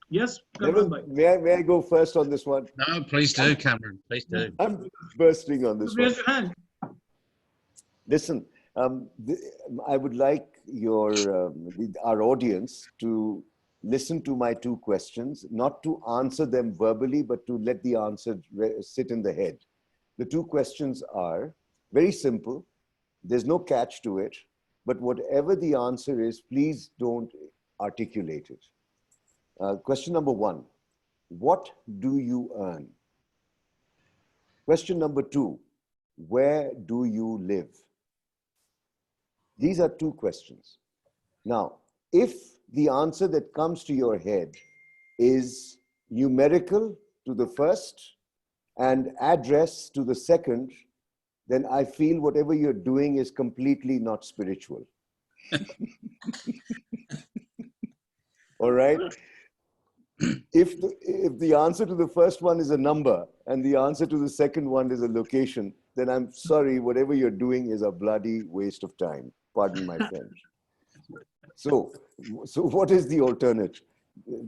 Yes, Kamran bhai. May I go first on this one? No, please do, Cameron. Please do. I'm bursting on this one. Raise your hand. Listen, I would like our audience to listen to my 2 questions, not to answer them verbally, but to let the answer sit in the head. The 2 questions are very simple. There's no catch to it, but whatever the answer is, please don't articulate it. Question number 1, what do you earn? Question number 2, where do you live? These are 2 questions. Now, if the answer that comes to your head is numerical to the first and address to the second, then I feel whatever you're doing is completely not spiritual. All right? If the answer to the first one is a number and the answer to the second one is a location, then I'm sorry, whatever you're doing is a bloody waste of time. Pardon my French. So what is the alternate?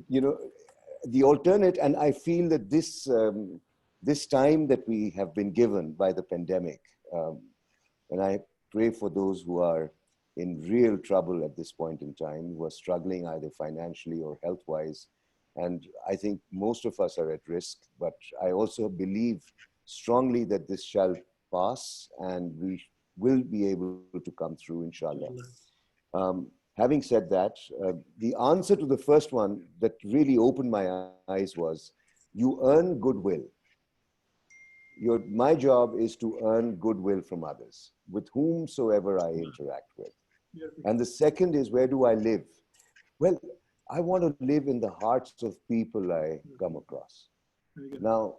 The alternate, and I feel that this time that we have been given by the pandemic, and I pray for those who are in real trouble at this point in time, who are struggling either financially or health-wise. And I think most of us are at risk, but I also believe strongly that this shall pass and we will be able to come through, inshallah. Having said that, the answer to the first one that really opened my eyes was, you earn goodwill. My job is to earn goodwill from others, with whomsoever I interact with. And the second is, where do I live? Well, I want to live in the hearts of people I come across. Now,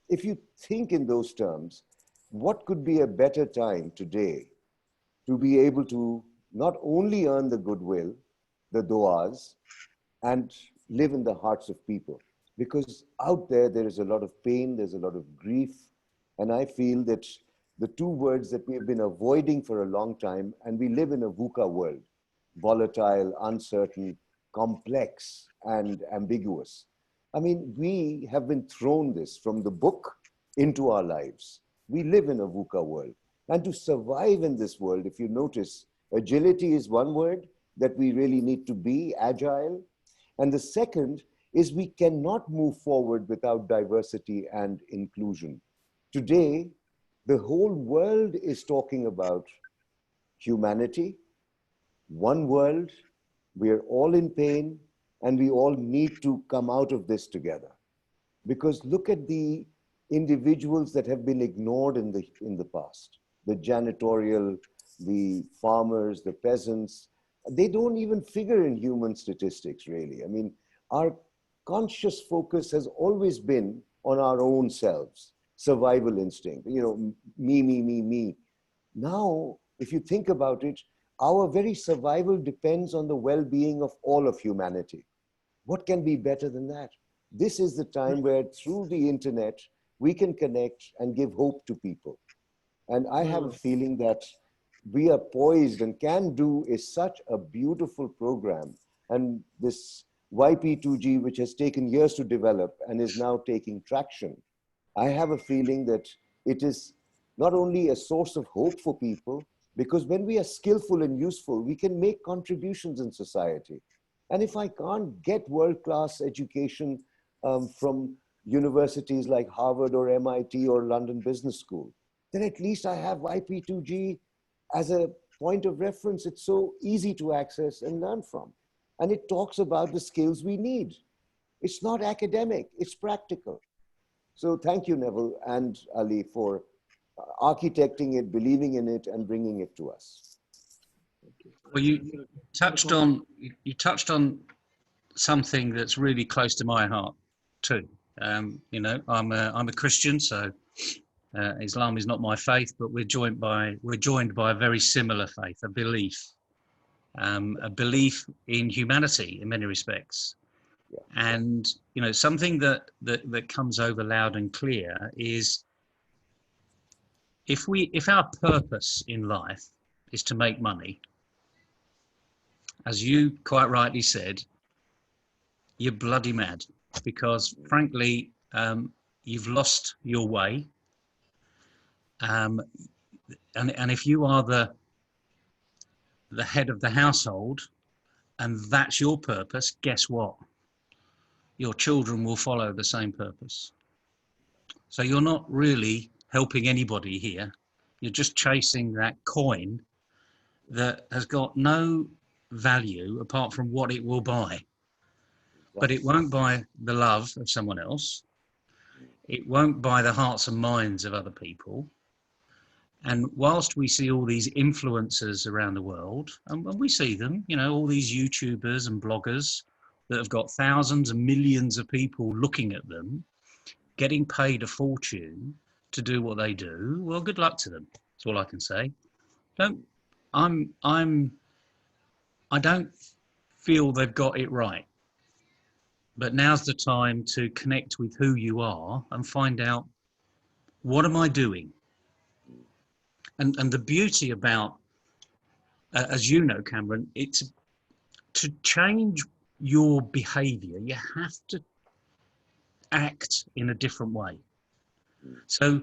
if you think in those terms, what could be a better time today to be able to not only earn the goodwill, the duas, and live in the hearts of people? Because out there is a lot of pain, there's a lot of grief, and I feel that the two words that we've been avoiding for a long time, and we live in a VUCA world, volatile, uncertain, complex, and ambiguous. I mean, we have been thrown this from the book into our lives. We live in a VUCA world. And to survive in this world, if you notice, agility is one word that we really need to be, agile. And the second is we cannot move forward without diversity and inclusion. Today, the whole world is talking about humanity, one world, we are all in pain, and we all need to come out of this together. Because look at the individuals that have been ignored in the past. The janitorial, the farmers, the peasants, they don't even figure in human statistics, really. I mean, our conscious focus has always been on our own selves, survival instinct, you know, me. Now, if you think about it, our very survival depends on the well-being of all of humanity. What can be better than that? This is the time where through the internet, we can connect and give hope to people. And I have a feeling that we are poised and can do is such a beautiful program. And this YP2G, which has taken years to develop and is now taking traction, I have a feeling that it is not only a source of hope for people, because when we are skillful and useful, we can make contributions in society. And if I can't get world-class education from universities like Harvard or MIT or London Business School, then at least I have YP2G as a point of reference. It's so easy to access and learn from. And it talks about the skills we need. It's not academic, it's practical. So thank you, Neville and Ali, for architecting it, believing in it, and bringing it to us. Well, you touched on something that's really close to my heart too. You know, I'm a Christian, so Islam is not my faith, but we're joined by a very similar faith, a belief in humanity in many respects. Yeah. And you know, something that comes over loud and clear is if our purpose in life is to make money, as you quite rightly said, you're bloody mad, because frankly, you've lost your way. And if you are the head of the household and that's your purpose, guess what? Your children will follow the same purpose. So you're not really helping anybody here. You're just chasing that coin that has got no value apart from what it will buy. But it won't buy the love of someone else. It won't buy the hearts and minds of other people. And whilst we see all these influencers around the world, and we see them, you know, all these YouTubers and bloggers that have got thousands and millions of people looking at them, getting paid a fortune to do what they do, well, good luck to them. That's all I can say. I don't feel they've got it right. But now's the time to connect with who you are and find out, what am I doing? And the beauty about, as you know, Kamran, it's to change your behavior, you have to act in a different way. So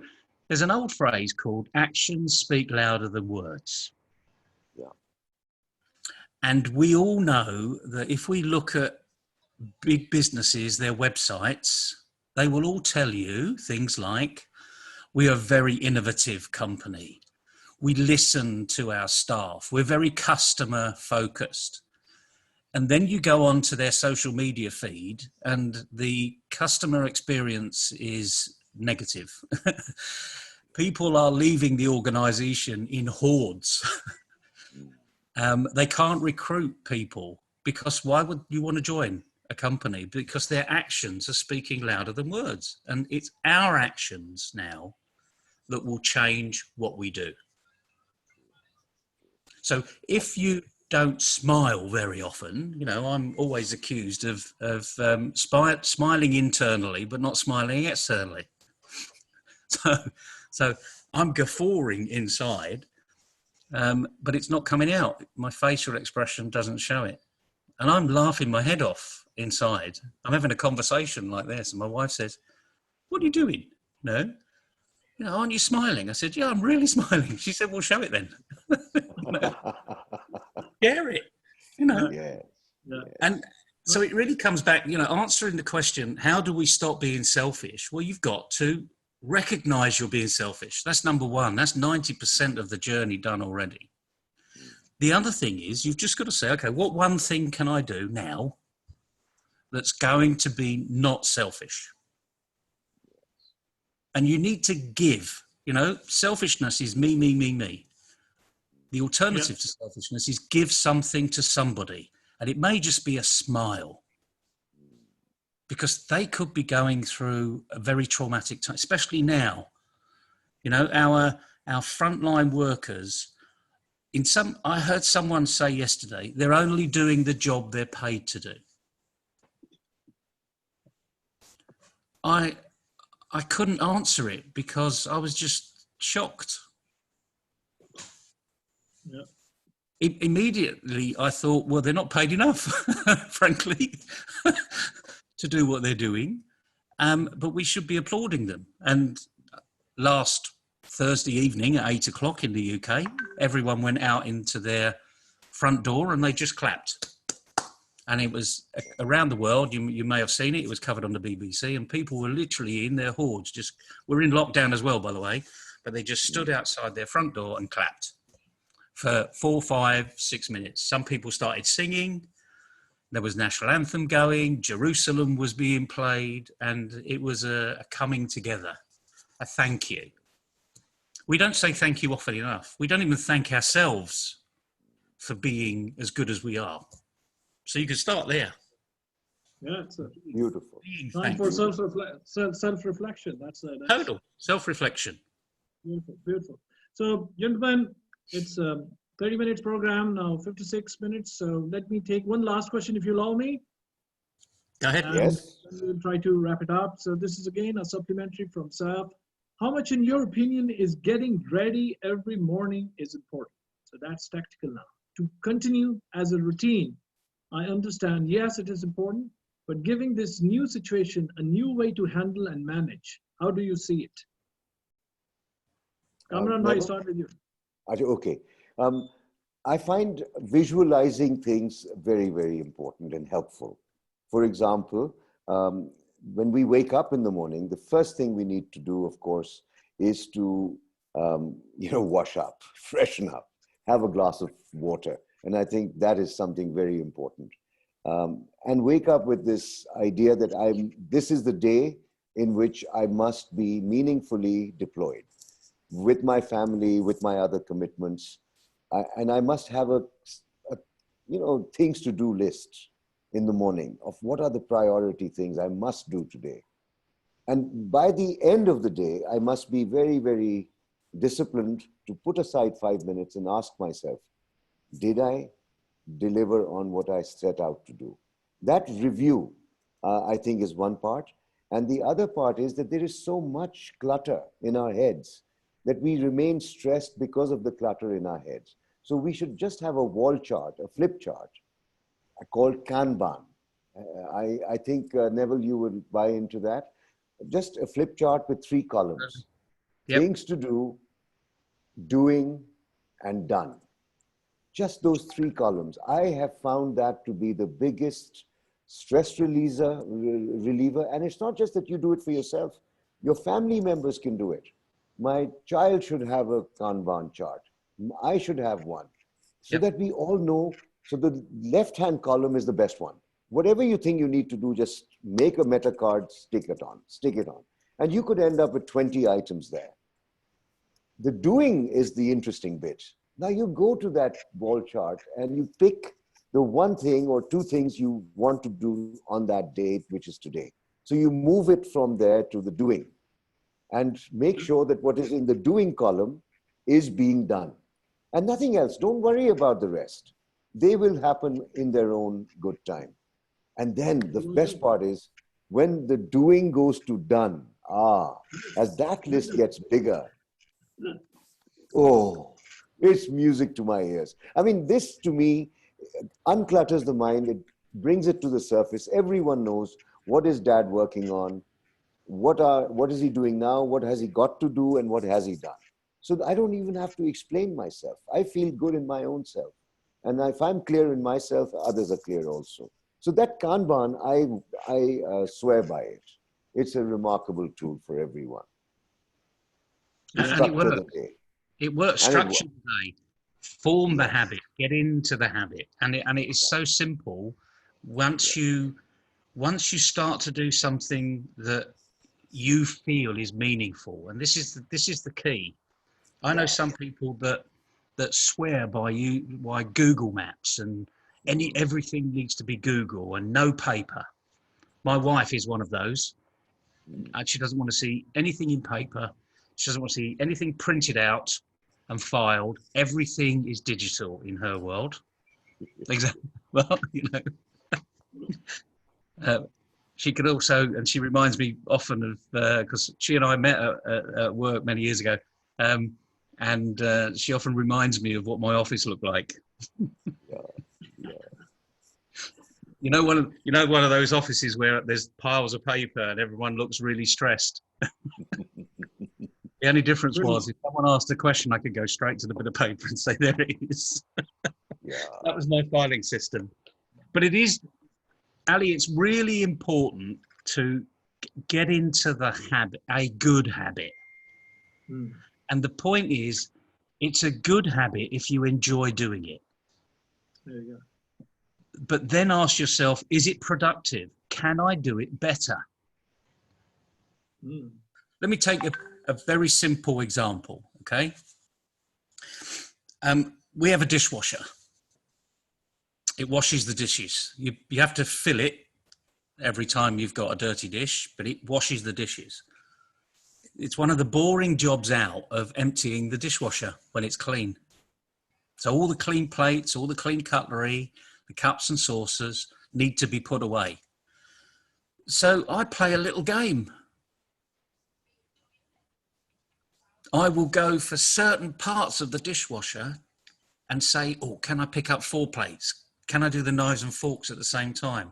there's an old phrase called actions speak louder than words. Yeah. And we all know that if we look at big businesses, their websites, they will all tell you things like, we are a very innovative company. We listen to our staff. We're very customer focused. And then you go on to their social media feed and the customer experience is negative. People are leaving the organization in hordes. They can't recruit people because why would you want to join a company because their actions are speaking louder than words. And it's our actions now that will change what we do. So if you don't smile very often, you know, I'm always accused of smiling internally, but not smiling externally. So I'm guffawing inside, but it's not coming out. My facial expression doesn't show it. And I'm laughing my head off inside. I'm having a conversation like this, and my wife says, "What are you doing? No, you know, aren't you smiling?" I said, "Yeah, I'm really smiling." She said, "Well, show it then." Share it, you know. Yeah. And so it really comes back, you know, answering the question, how do we stop being selfish? Well, you've got to recognize you're being selfish. That's number one. That's 90% of the journey done already. The other thing is you've just got to say, okay, what one thing can I do now that's going to be not selfish? And you need to give, you know, selfishness is me, me, me, me. The alternative to selfishness is give something to somebody. And it may just be a smile, because they could be going through a very traumatic time, especially now. You know, our frontline workers, I heard someone say yesterday, they're only doing the job they're paid to do. I couldn't answer it because I was just shocked. Yeah. Immediately I thought, well, they're not paid enough, frankly, to do what they're doing. But we should be applauding them. And last Thursday evening at 8 o'clock in the UK, everyone went out into their front door and they just clapped. And it was around the world, you may have seen it, it was covered on the BBC, and people were literally in their hordes, we're in lockdown as well, by the way, but they just stood outside their front door and clapped for 4, 5, 6 minutes. Some people started singing, there was national anthem going, Jerusalem was being played, and it was a coming together, a thank you. We don't say thank you often enough. We don't even thank ourselves for being as good as we are. So you can start there. Yeah, it's beautiful. Time for self-reflection. That's total self-reflection. Beautiful, beautiful. So, gentlemen, it's a 30 minutes program now, 56 minutes. So let me take one last question, if you allow me. Go ahead. Yes. We'll try to wrap it up. So this is again a supplementary from Saf. How much, in your opinion, is getting ready every morning is important? So that's tactical now. To continue as a routine, I understand, yes, it is important, but giving this new situation a new way to handle and manage, how do you see it? Kamran, I start with you. Okay. I find visualizing things very, very important and helpful. For example, when we wake up in the morning, the first thing we need to do, of course, is to wash up, freshen up, have a glass of water. And I think that is something very important. And wake up with this idea that this is the day in which I must be meaningfully deployed with my family, with my other commitments. And I must have a things to do list in the morning of what are the priority things I must do today. And by the end of the day, I must be very, very disciplined to put aside 5 minutes and ask myself, did I deliver on what I set out to do? That review, I think, is one part. And the other part is that there is so much clutter in our heads that we remain stressed because of the clutter in our heads. So we should just have a wall chart, a flip chart called Kanban. I think, Neville, you would buy into that. Just a flip chart with 3 columns. Yep. Things to do, doing, and done. Just those 3 columns. I have found that to be the biggest stress reliever. And it's not just that you do it for yourself. Your family members can do it. My child should have a Kanban chart. I should have one. So that we all know. So the left-hand column is the best one. Whatever you think you need to do, just make a meta card, stick it on. And you could end up with 20 items there. The doing is the interesting bit. Now you go to that wall chart and you pick the one thing or two things you want to do on that date, which is today. So you move it from there to the doing and make sure that what is in the doing column is being done. And nothing else. Don't worry about the rest. They will happen in their own good time. And then the best part is when the doing goes to done, as that list gets bigger, oh, it's music to my ears. I mean, this to me unclutters the mind. It brings it to the surface. Everyone knows what is dad working on, what is he doing now, what has he got to do, and what has he done. So I don't even have to explain myself. I feel good in my own self. And if I'm clear in myself, others are clear also. So that Kanban, I swear by it. It's a remarkable tool for everyone. And it works. It works. Structure the day, form the habit, get into the habit, and it is so simple. Once you start to do something that you feel is meaningful, and this is the key. I know some people that swear by Google Maps and everything needs to be Google and no paper. My wife is one of those. And she doesn't want to see anything in paper. She doesn't want to see anything printed out and filed. Everything is digital in her world. Exactly. Well, you know, she could also, and she reminds me often of, because she and I met at work many years ago, and she often reminds me of what my office looked like. You know, one of those offices where there's piles of paper and everyone looks really stressed. The only difference was if someone asked a question, I could go straight to the bit of paper and say, there it is. That was my filing system. But it is, Ali, it's really important to get into the habit, a good habit. And the point is, it's a good habit if you enjoy doing it. There you go. But then ask yourself, is it productive? Can I do it better? Let me take a very simple example, okay? We have a dishwasher. It washes the dishes. You have to fill it every time you've got a dirty dish, but it washes the dishes. It's one of the boring jobs out of emptying the dishwasher when it's clean. So all the clean plates, all the clean cutlery, the cups and saucers need to be put away. So I play a little game. I will go for certain parts of the dishwasher and say, oh, can I pick up 4 plates? Can I do the knives and forks at the same time?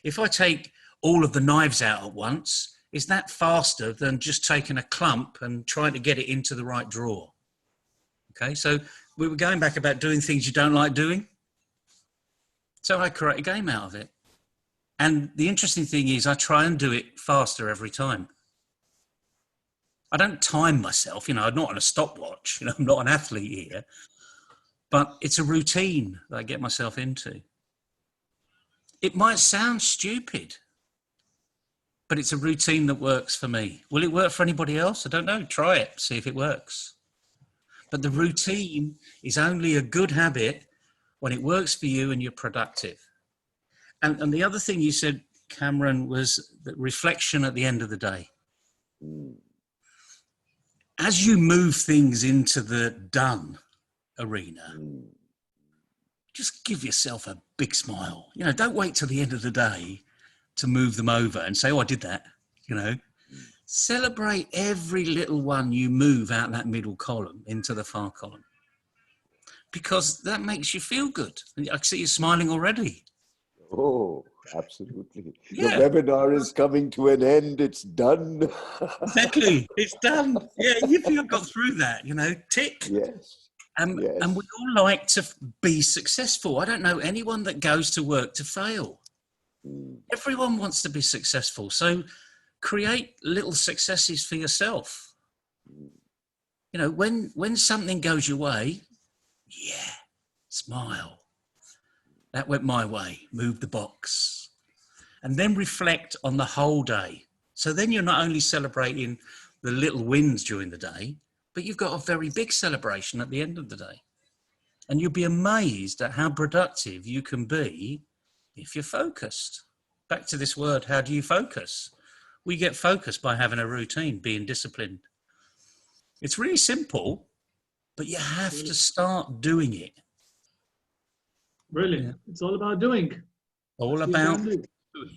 If I take all of the knives out at once, is that faster than just taking a clump and trying to get it into the right drawer? Okay, so we were going back about doing things you don't like doing. So I create a game out of it. And the interesting thing is I try and do it faster every time. I don't time myself, you know, I'm not on a stopwatch, you know, I'm not an athlete here, but it's a routine that I get myself into. It might sound stupid, but it's a routine that works for me. Will it work for anybody else? I don't know. Try it, see if it works. But the routine is only a good habit when it works for you and you're productive. And the other thing you said, Kamran, was that reflection at the end of the day. As you move things into the done arena, just give yourself a big smile. You know, don't wait till the end of the day to move them over and say, oh, I did that, you know. Celebrate every little one you move out that middle column into the far column, because that makes you feel good. And I see you smiling already. Oh, absolutely. Yeah. The webinar is coming to an end. It's done. Exactly. It's done. Yeah, you feel I got through that, you know, tick. Yes. And we all like to be successful. I don't know anyone that goes to work to fail. Everyone wants to be successful. So create little successes for yourself. You know, when something goes your way, yeah, smile. That went my way. Move the box. And then reflect on the whole day. So then you're not only celebrating the little wins during the day, but you've got a very big celebration at the end of the day. And you'll be amazed at how productive you can be if you're focused. Back to this word, how do you focus? We get focused by having a routine, being disciplined. It's really simple, but you have to start doing it. Brilliant. Yeah. It's all about doing. All about doing.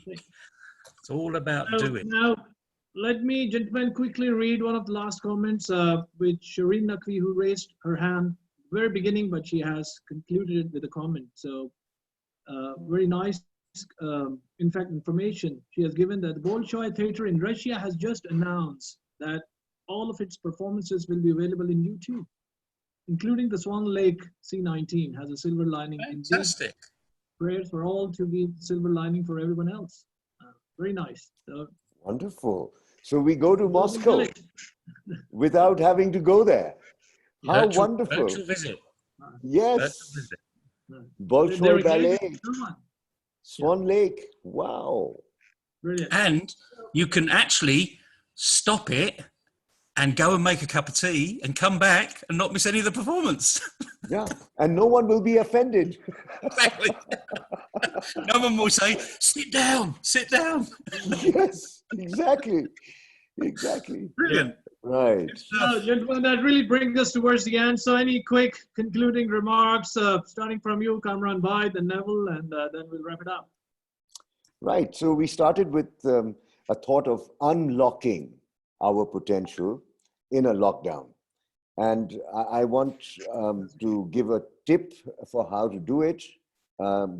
It's all about doing. Now, let me, gentlemen, quickly read one of the last comments, which Shireen Naqvi, who raised her hand very beginning, but she has concluded it with a comment. So very nice, in fact, information she has given that the Bolshoi Theatre in Russia has just announced that all of its performances will be available in YouTube, including the Swan Lake C19 has a silver lining. Fantastic. Indeed, prayers for all to be silver lining for everyone else. Very nice. Wonderful. So we go to Moscow without having to go there. How wonderful. Virtual visit. Yes. Virtual visit. Bolshoi Ballet. Swan Lake. Wow. Brilliant. And you can actually stop it and go and make a cup of tea and come back and not miss any of the performance. Yeah. And no one will be offended. Exactly. No one will say, sit down, sit down. Yes, exactly. Exactly. Brilliant. Right. Gentlemen, that really brings us towards the end. So any quick concluding remarks, starting from you, Kamran, Bhai, then Neville, and then we'll wrap it up. Right. So we started with a thought of unlocking our potential in a lockdown. And I want to give a tip for how to do it.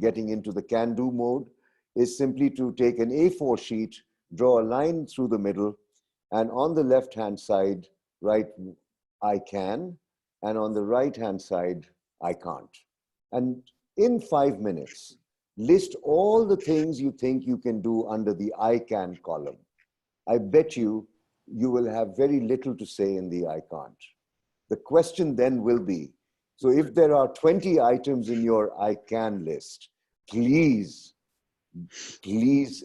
Getting into the can-do mode is simply to take an A4 sheet, draw a line through the middle, and on the left-hand side, write I can, and on the right-hand side, I can't. And in 5 minutes, list all the things you think you can do under the I can column. I bet you will have very little to say in the I can't. The question then will be, so if there are 20 items in your I can list, please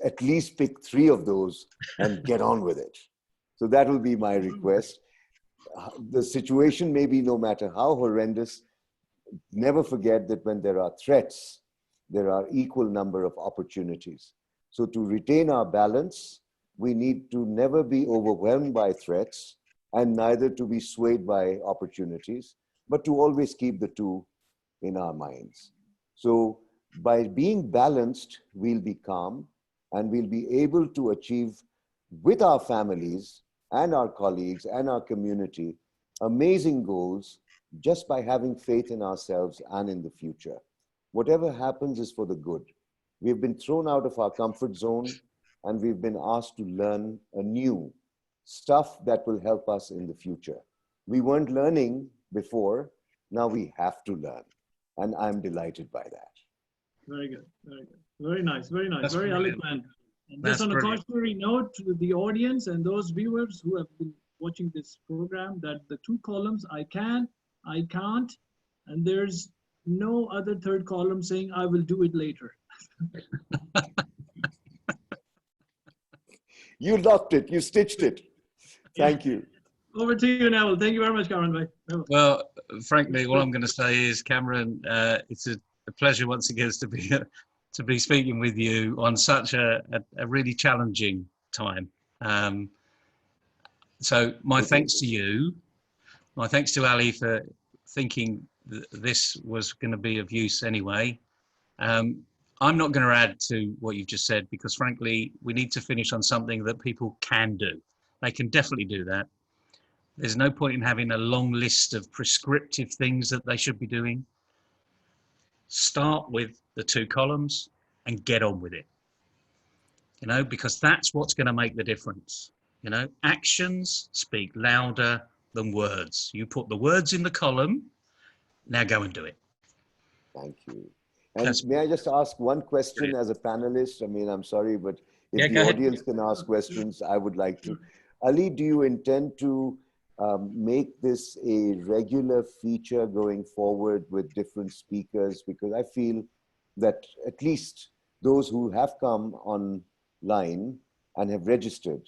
at least pick 3 of those and get on with it. So that will be my request. The situation may be no matter how horrendous, never forget that when there are threats, there are equal number of opportunities. So to retain our balance, we need to never be overwhelmed by threats and neither to be swayed by opportunities, but to always keep the two in our minds. So by being balanced, we'll be calm and we'll be able to achieve with our families and our colleagues and our community amazing goals just by having faith in ourselves and in the future. Whatever happens is for the good. We've been thrown out of our comfort zone and we've been asked to learn anew stuff that will help us in the future. We weren't learning before, now we have to learn. And I'm delighted by that. Very good, very good. Very nice, very nice, That's very brilliant. eloquent. And That's just on a brilliant. cautionary note to the audience and those viewers who have been watching this program, that the 2 columns, I can, I can't, and there's no other 3rd column saying I will do it later. You locked it, you stitched it. Thank you. Over to you, Neville. Thank you very much, Kamran bhai. Neville. Well, frankly, all I'm going to say is, Cameron, it's a pleasure once again to be speaking with you on such a really challenging time. So my thanks to you. My thanks to Ali for thinking this was going to be of use anyway. I'm not going to add to what you've just said because, frankly, we need to finish on something that people can do. They can definitely do that. There's no point in having a long list of prescriptive things that they should be doing. Start with the 2 columns and get on with it. You know, because that's what's going to make the difference. You know, actions speak louder than words. You put the words in the column, now go and do it. Thank you. And may I just ask one question as a panelist? I mean, I'm sorry, but if the audience can ask questions, I would like to. Ali, do you intend to make this a regular feature going forward with different speakers? Because I feel that at least those who have come online and have registered,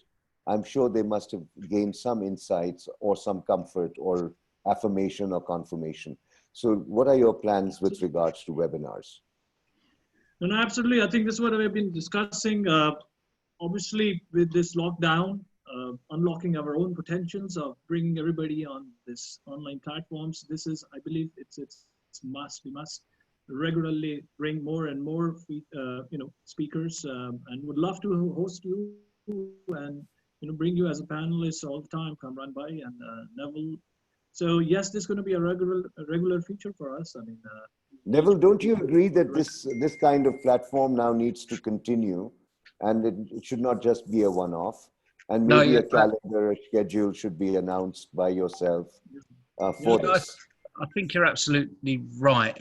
I'm sure they must have gained some insights or some comfort or affirmation or confirmation. So what are your plans with regards to webinars? No, absolutely. I think this is what we've been discussing. Obviously, with this lockdown, unlocking our own potentials of bringing everybody on this online platforms. This is, I believe, it's must. We must regularly bring more and more, speakers, and would love to host you and bring you as a panelist all the time, Kamran Bhai and Neville. So yes, this is going to be a regular feature for us. I mean, Neville, don't you agree that this kind of platform now needs to continue, and it should not just be a one-off, and maybe a calendar, a schedule should be announced by yourself for this? I think you're absolutely right.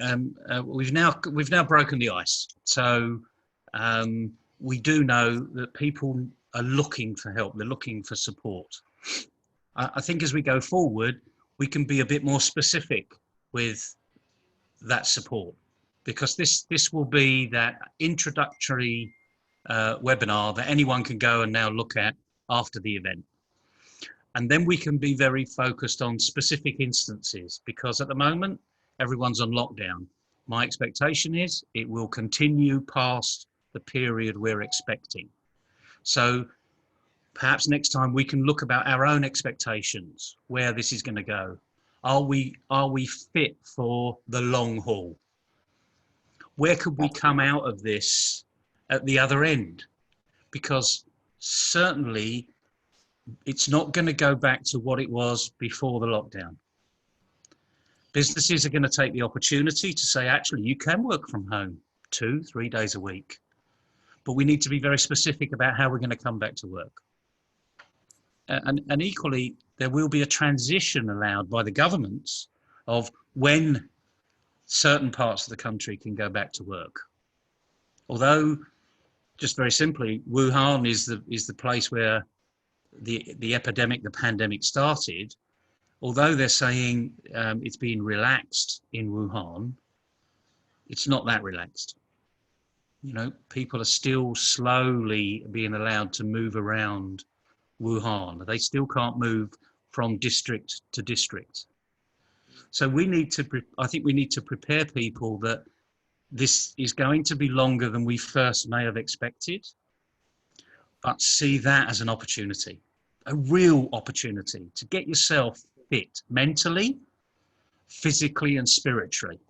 We've now broken the ice, so we do know that people are looking for help. They're looking for support. I think as we go forward, we can be a bit more specific with that support, because this will be that introductory webinar that anyone can go and now look at after the event. And then we can be very focused on specific instances, because at the moment, everyone's on lockdown. My expectation is it will continue past the period we're expecting. So perhaps next time we can look about our own expectations, where this is going to go. Are we fit for the long haul? Where could we come out of this at the other end? Because certainly it's not going to go back to what it was before the lockdown. Businesses are going to take the opportunity to say, actually, you can work from home 2-3 days a week, but we need to be very specific about how we're going to come back to work. And equally, there will be a transition allowed by the governments of when certain parts of the country can go back to work. Although, just very simply, Wuhan is the place where the epidemic, the pandemic started. Although they're saying it's being relaxed in Wuhan, it's not that relaxed. People are still slowly being allowed to move around Wuhan. They still can't move from district to district. So I think we need to prepare people that this is going to be longer than we first may have expected, but see that as an opportunity, a real opportunity to get yourself fit mentally, physically, and spiritually.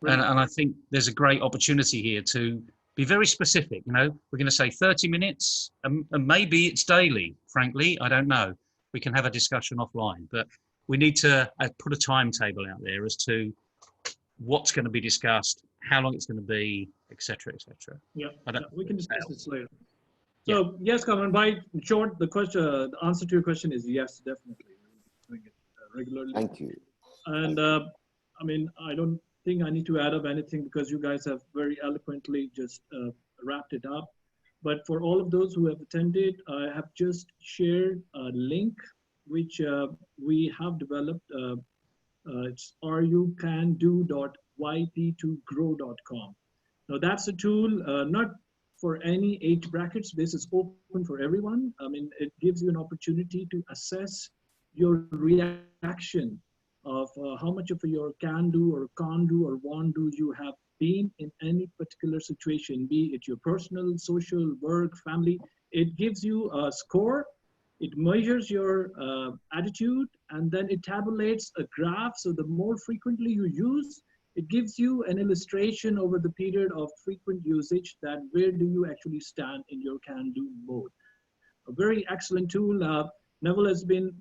And I think there's a great opportunity here to be very specific. We're going to say 30 minutes, and maybe it's daily, frankly, I don't know. We can have a discussion offline, but we need to put a timetable out there as to what's going to be discussed, how long it's going to be, etc., etc. Yeah, we can discuss this later. So yes, Kamran, by short, the answer to your question is yes, definitely. We're doing it regularly. Thank you. And I mean, I don't think I need to add up anything, because you guys have very eloquently just wrapped it up. But for all of those who have attended, I have just shared a link which we have developed. It's rucando.yp2grow.com. Now that's a tool not for any age brackets. This is open for everyone. I mean, it gives you an opportunity to assess your reaction of how much of your can do or can't do or want do you have been in any particular situation, be it your personal, social, work, family. It gives you a score. It measures your attitude, and then it tabulates a graph. So the more frequently you use, it gives you an illustration over the period of frequent usage that where do you actually stand in your can-do mode. A very excellent tool. Neville has been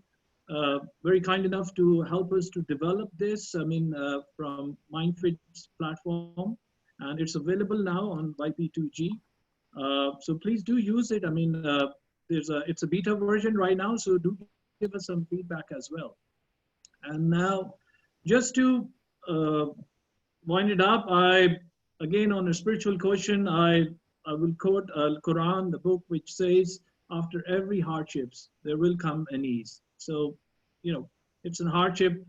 very kind enough to help us to develop this, from MindFit's platform, and it's available now on YP2G. So please do use it. I mean, it's a beta version right now, so do give us some feedback as well. And now, just to wind it up, again, on a spiritual question, I will quote Quran, the book, which says, after every hardships, there will come an ease. So, it's a hardship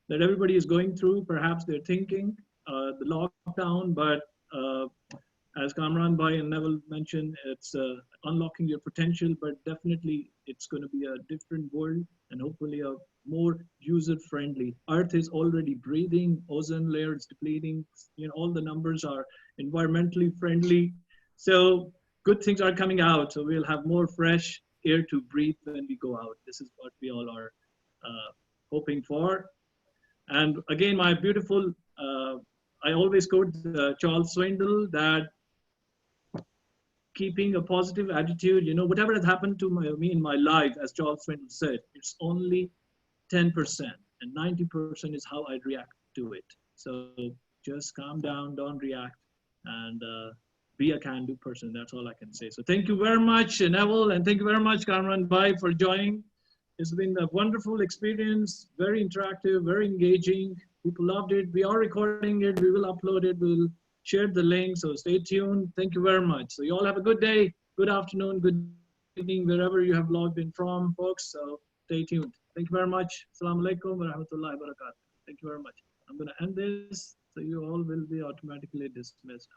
that everybody is going through. Perhaps they're thinking the lockdown, but as Kamran Bhai and Neville mentioned, it's unlocking your potential, but definitely it's going to be a different world and hopefully a more user-friendly. Earth is already breathing, ozone layer is depleting, all the numbers are environmentally friendly. So good things are coming out. So we'll have more fresh air to breathe when we go out. This is what we all are hoping for. And again, my beautiful, I always quote Charles Swindoll that keeping a positive attitude, whatever has happened to me in my life, as Charles Swindoll said, it's only 10% and 90% is how I react to it. So just calm down, don't react, and be a can-do person. That's all I can say. So thank you very much, Neville, and thank you very much, Kamran Bhai, for joining. It's been a wonderful experience, very interactive, very engaging. People loved it. We are recording it. We will upload it. We'll share the link. So stay tuned. Thank you very much. So you all have a good day, good afternoon, good evening, wherever you have logged in from, folks. So stay tuned. Thank you very much. Assalamu alaikum wa rahmatullahi wa barakatuh. Thank you very much. I'm going to end this. So you all will be automatically dismissed.